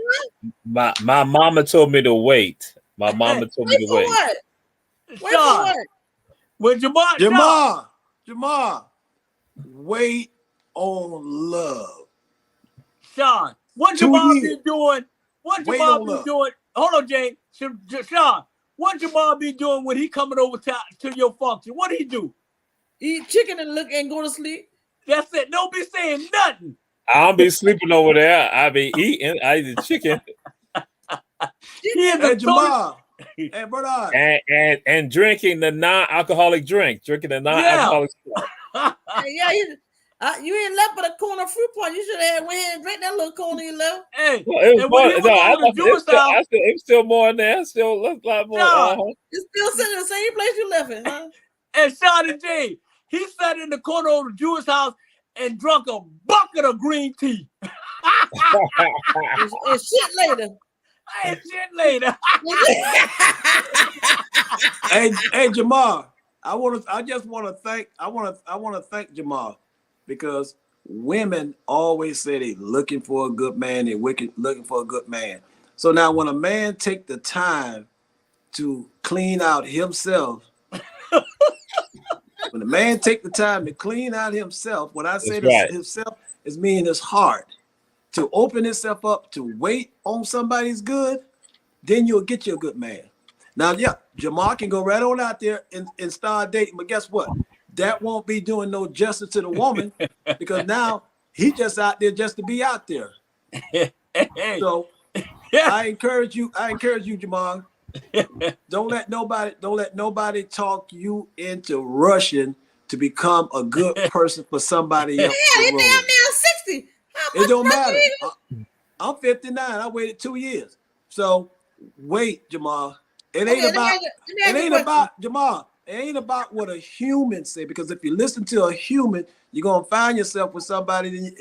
My mama told me to wait. My mama told me to wait. What? Wait for what? When Jamal, wait on love. Sean, what Jamal be doing? What Jamal be doing? Hold on, Jane. Sean, what Jamal be doing when he coming over to your function? What do he do? Eat chicken and go to sleep. That's it. Don't be saying nothing. I don't be sleeping over there. I be eating. I eat the chicken. Hey, Jamal. Hey, Bernard. and drinking the non-alcoholic drink, drinking the non-alcoholic stuff. Yeah, you ain't left but a corner fruit punch. You should have went ahead and drank that little corner you left. Hey, Well, it was and when more, he was no, over the Jewish house, it was still more in there. Still a lot more. John, It's still sitting in the same place you left it, huh? and Shawty J, he sat in the corner of the Jewish house and drunk a bucket of green tea. And shit later. And shit later. Hey, Jamal. I just want to thank Jamal, because women always say they looking for a good man, looking for a good man. So now when a man take the time to clean out himself, when a man take the time to clean out himself, when I say this, himself is meaning his heart, to open himself up to wait on somebody's good, then you'll get you a good man. Now, yeah, Jamal can go right on out there and start dating, but guess what? That won't be doing no justice to the woman, because now he just out there just to be out there. So I encourage you, Jamal. Don't let nobody talk you into rushing to become a good person for somebody else. Yeah, they damn near 60. It don't matter. I'm 59. I waited 2 years. So wait, Jamal. It ain't about Jamal. It ain't about what a human say, because if you listen to a human, you're gonna find yourself with somebody you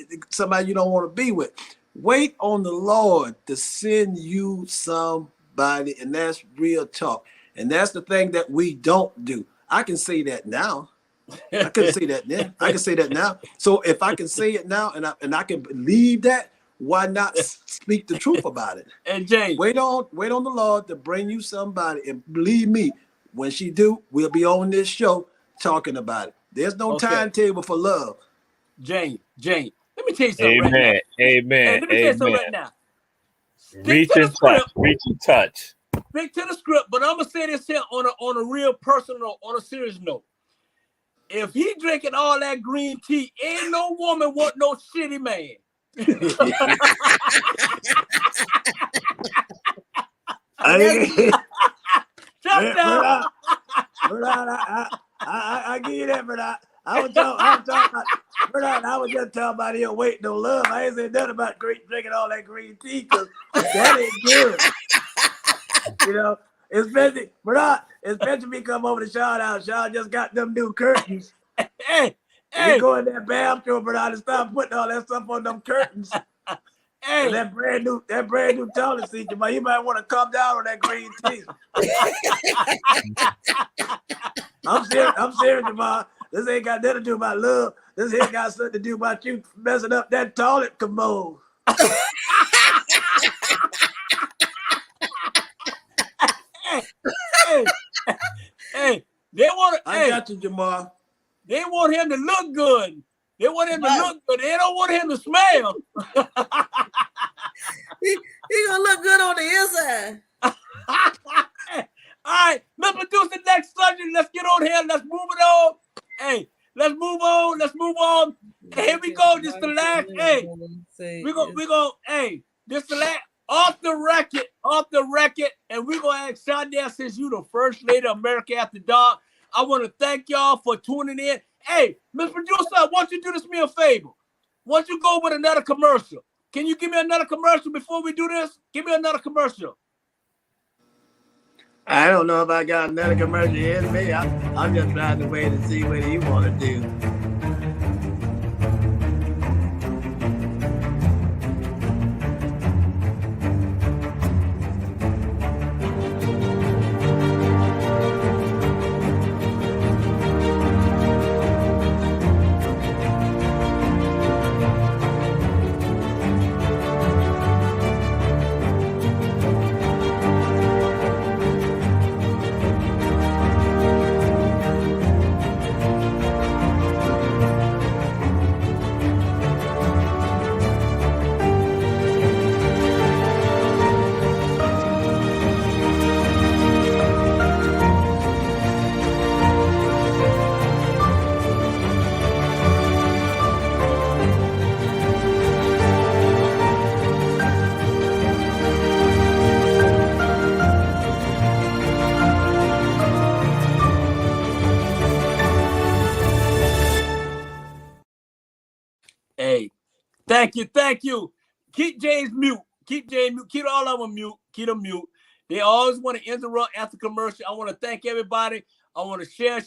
don't want to be with. Wait on the Lord to send you somebody, and that's real talk. And that's the thing that we don't do. I can say that now. I couldn't say that then. I can say that now. So if I can say it now, and I can believe that, why not speak the truth about it? And Jay, wait on the Lord to bring you somebody, and believe me, when she do, we'll be on this show talking about it. There's no timetable for love. Jane, let me tell you something right now. Amen. Let me tell you something right now. Reach and touch. Stick to the script, but I'm gonna say this here on a real personal, on a serious note. If he drinking all that green tea, ain't no woman want no shitty man. I give you that, Bernard. I was just talking about him waiting no love. I ain't saying nothing about drinking all that green tea, because that ain't good. You know, especially me come over to Sean house. Sean just got them new curtains. Hey, we go in that bathroom, Bernard, and stop putting all that stuff on them curtains. Hey, and that brand new toilet seat, you might want to come down on that green tea. I'm serious, Jamal. This ain't got nothing to do with my love. This ain't got something to do about you messing up that toilet commode. Hey, they want to. I got you, Jamal. They want him to look good. They want him to look good. They don't want him to smell. he gonna look good on the inside. All right, let's produce the next subject. Let's get on here. Let's move it on. Hey, let's move on. Hey, here we go. This the last. Hey, we go. Hey, this the last. Off the record, and we're gonna ask Shonda, since you the first lady of America After Dark. I want to thank y'all for tuning in. Hey, Mr. Producer, why don't you do me a favor? Why don't you go with another commercial? Can you give me another commercial before we do this? Give me another commercial. I don't know if I got another commercial in me. I'm just trying to wait and see what you want to do. Thank you, thank you. Keep James mute. Keep James mute. Keep all of them mute. Keep them mute. They always want to interrupt after commercial. I want to thank everybody. I want to share.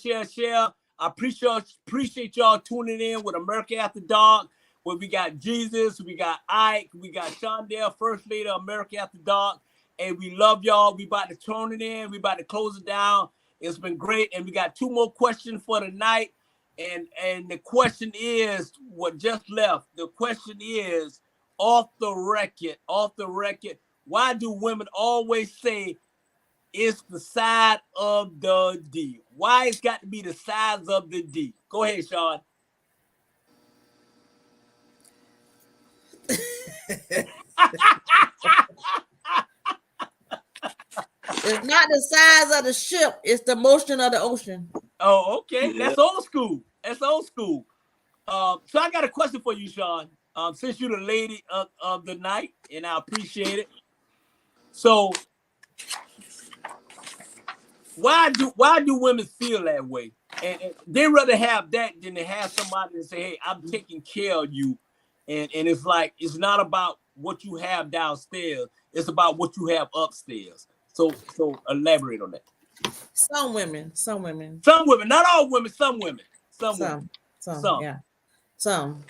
I appreciate y'all tuning in with America After Dark, where we got Jesus, we got Ike, we got Shondell, First Lady of America After Dark, and we love y'all. We about to turn it in. We about to close it down. It's been great, and we got 2 more questions for tonight. And the question is what just left. The question is off the record. Why do women always say it's the side of the D? Why it's got to be the size of the D? Go ahead, Sean. It's not the size of the ship, it's the motion of the ocean. Oh, okay. Yeah. That's old school. So I got a question for you, Sean. Since you're the lady of the night, and I appreciate it. So why do women feel that way? And they rather have that than to have somebody to say, hey, I'm taking care of you. And it's like, it's not about what you have downstairs. It's about what you have upstairs. So elaborate on that. Some women. Not all women, some women. Some. Yeah. Some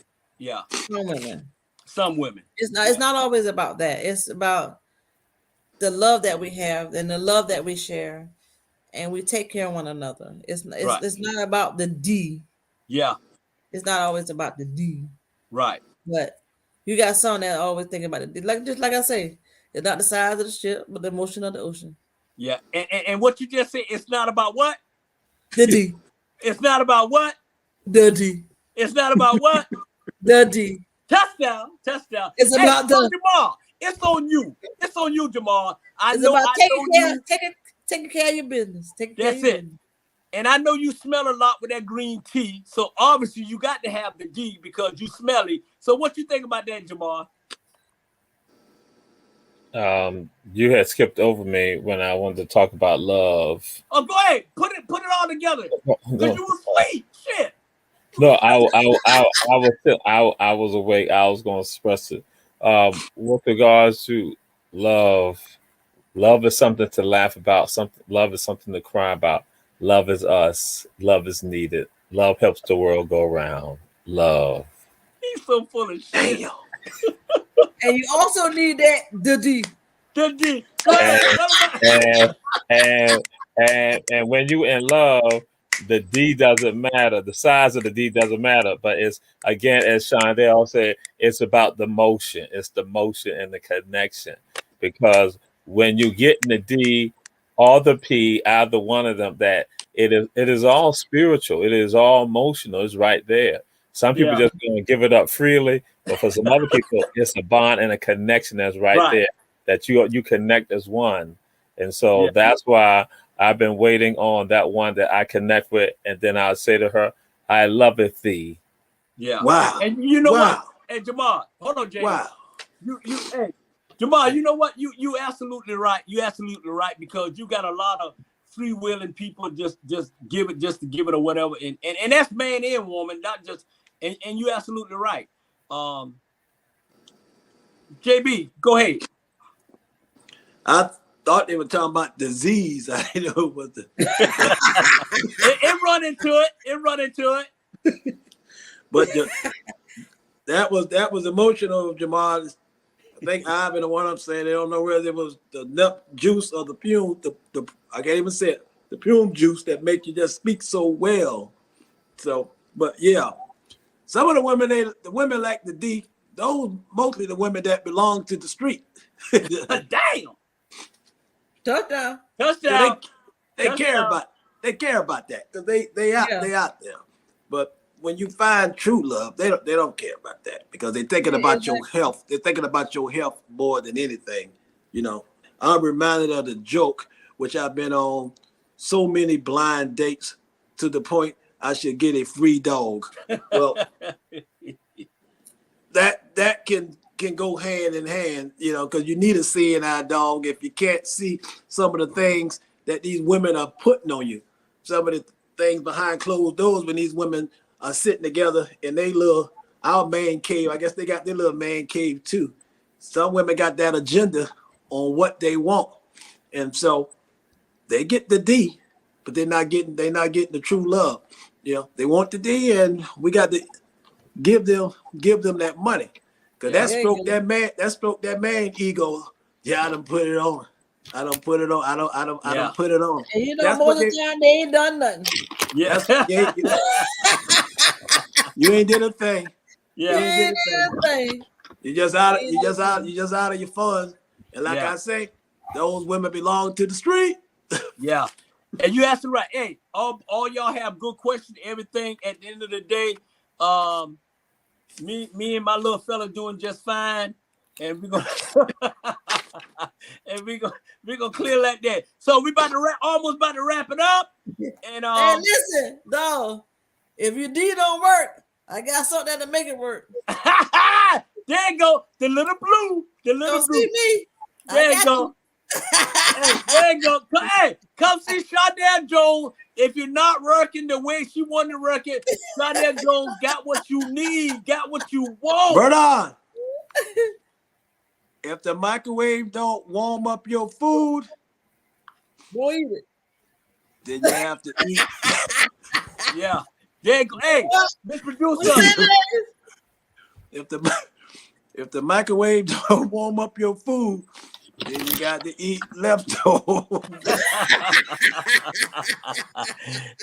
women. Some women. It's not always about that. It's about the love that we have and the love that we share, and we take care of one another. It's not about the D. Yeah. It's not always about the D. Right. But you got some that always think about it. Like I say, it's not the size of the ship, but the motion of the ocean. Yeah. And what you just said, it's not about what? The D. It's not about what? The D. It's not about what? The D. Touchdown. It's about Jamal. It's on you, Jamal. It's about taking care of your business. That's it. And I know you smell a lot with that green tea. So obviously you got to have the D because you smelly. So what you think about that, Jamal? You had skipped over me when I wanted to talk about love. Oh, go ahead. Put it all together. Because you was asleep. Shit. No, I was awake. I was going to express it. With regards to love is something to laugh about. Love is something to cry about. Love is us. Love is needed. Love helps the world go round. Love. He's so full of shit. Damn. And you also need the D. The D. And when you in love, the D doesn't matter. The size of the D doesn't matter. But it's, again, as Shondell said, it's about the motion. It's the motion and the connection. Because when you get in the D or the P, either one of them, that it is all spiritual. It is all emotional. It's right there. Some people just going to give it up freely, but for some other people, it's a bond and a connection that's right there, that you connect as one. And so that's why I've been waiting on that one that I connect with, and then I'll say to her, I loveth thee. Yeah. Wow. And you know what? Hey, Jamal, hold on, James. Wow. Hey, Jamal, you know what? You absolutely right. You absolutely right, because you got a lot of freewheeling people just give it or whatever. And that's man and woman, not just and you absolutely right. JB, go ahead. I thought they were talking about disease. I didn't know what the it run into it. But that was emotional, Jamal. I think Ivan, the one I'm saying, they don't know whether it was the nut juice or the fume. The I can't even say it. The fume juice that make you just speak so well. So, but yeah, some of the women like the D. Those mostly the women that belong to the street. Damn. Touchdown. Touchdown. They care about that because they out there. But when you find true love, they don't care about that because they're thinking about your health. They're thinking about your health more than anything. You know, I'm reminded of the joke, which I've been on so many blind dates to the point I should get a free dog. Well, that can go hand in hand, you know, because you need a seeing eye dog if you can't see some of the things that these women are putting on you. Some of the things behind closed doors when these women are sitting together in their little our man cave. I guess they got their little man cave too. Some women got that agenda on what they want, and so they get the D, but they're not getting the true love. You know, they want the D, and we got to give them that money, cause that stroke that man ego. Yeah, I done put it on. I don't put it on. I don't put it on. And you know, that's most of the time they ain't done nothing. Yeah. You ain't did a thing. Yeah. You ain't did a thing. You just out of your funds. And like I say, those women belong to the street. Yeah. And you asked it right. Hey, all y'all have good questions, everything. At the end of the day, me and my little fella doing just fine. And we're gonna we're gonna clear like that. So we almost about to wrap it up. And hey, listen, dog, if your D don't work, I got something to make it work. There you go. The little blue. See me. There you go. Hey, there you go. Hey, come see Shardell Jones. If you're not working the way she wanted to work it, Shardell Jones got what you need, got what you want. Bernard. If the microwave don't warm up your food, go eat it. Then you have to eat. Yeah. There you go. Hey, Mr. Producer. If the microwave don't warm up your food, then you got to eat leftovers.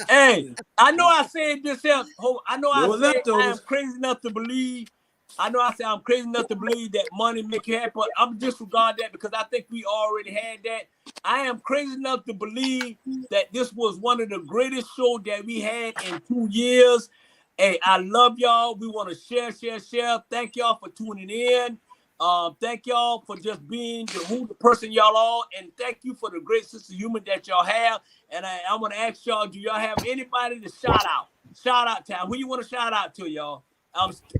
Hey, I know I said this here. I know I said leftovers. I am crazy enough to believe. I know I said I'm crazy enough to believe that money make you happy, but I'm disregard that because I think we already had that. I am crazy enough to believe that this was one of the greatest shows that we had in 2 years. Hey, I love y'all. We want to share. Thank y'all for tuning in. Thank y'all for just being the person y'all are, and thank you for the great sense of humor that y'all have. And I want to ask y'all, do y'all have anybody to shout out? Shout out time. Who you want to shout out to, y'all?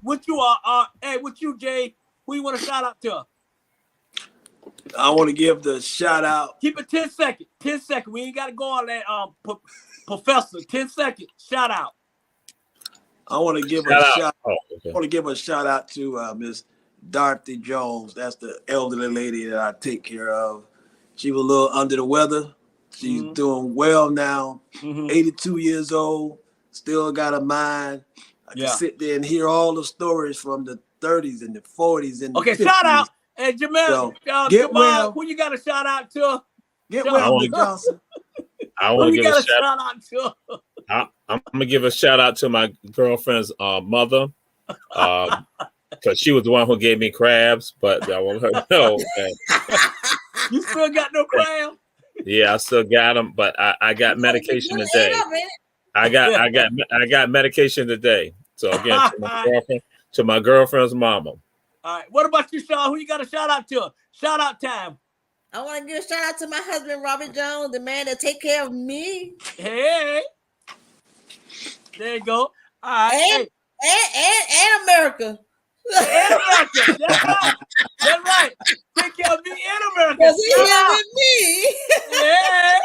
What you are? Hey, what you, Jay? Who you want to shout out to? I want to give the shout out. Keep it 10 seconds. 10 seconds. We ain't got to go on that. Professor, 10 seconds. Shout out. I want to give a shout out to Miss Dorothy Jones. That's the elderly lady that I take care of. She was a little under the weather. She's doing well now. 82 years old. Still got a mind. I can sit there and hear all the stories from the 30s and the 40s and the 50s. Shout out. Hey, Jamal, get Jamal, well. who you got to shout out to? Get well, Mr. Johnson. I want to give a shout out to. I'm gonna give a shout out to my girlfriend's mother, because she was the one who gave me crabs. But I want her to know that you still got no crabs. Yeah, I still got them, but I got medication today. I got medication today. So again, to my girlfriend's mama. All right. What about you, Sean? Who you got to shout out to? Shout out time. I want to give a shout out to my husband, Robert Jones, the man that take care of me. Hey. There you go. All right. And America. And America. That's right. That's right. Take care of me in America. Because he here with me. Yeah.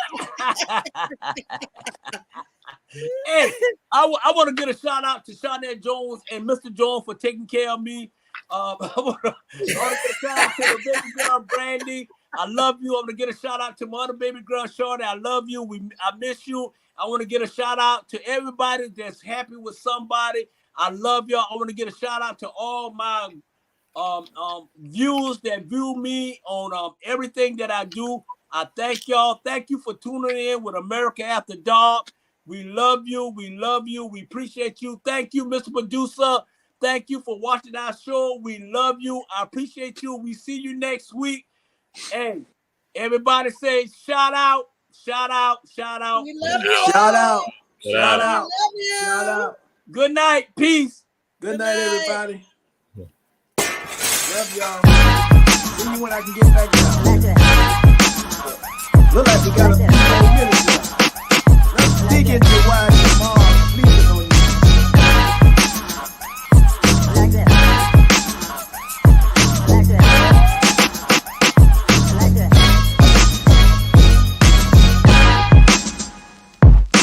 Hey, I want to give a shout out to Shardell Jones and Mr. Jones for taking care of me. I want to give a shout out to the baby girl, Brandy. I love you. I'm going to get a shout out to my other baby girl, Shorty. I love you. I miss you. I want to get a shout out to everybody that's happy with somebody. I love y'all. I want to get a shout out to all my viewers that view me on everything that I do. I thank y'all. Thank you for tuning in with America After Dark. We love you. We love you. We appreciate you. Thank you, Mr. Producer. Thank you for watching our show. We love you. I appreciate you. We see you next week. Hey, everybody say shout out, shout out, shout out. We love you. Shout out. Shout out. Love you. Shout out. Good night. Peace. Good night, everybody. Love y'all. See you when I can get back down. Look like we got a few more minutes left. Let's dig into why Jamal sleeping on you.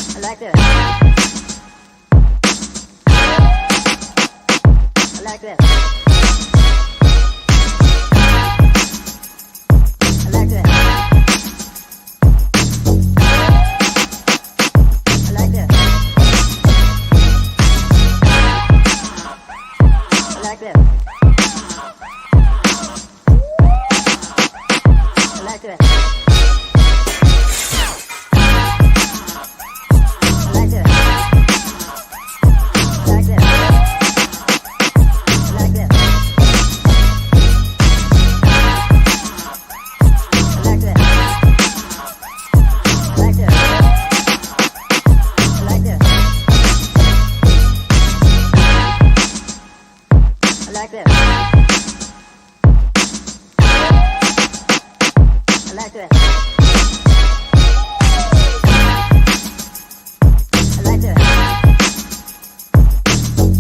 I like that. like this. I like this. I like this. I like this. I like this. Like this. I like this.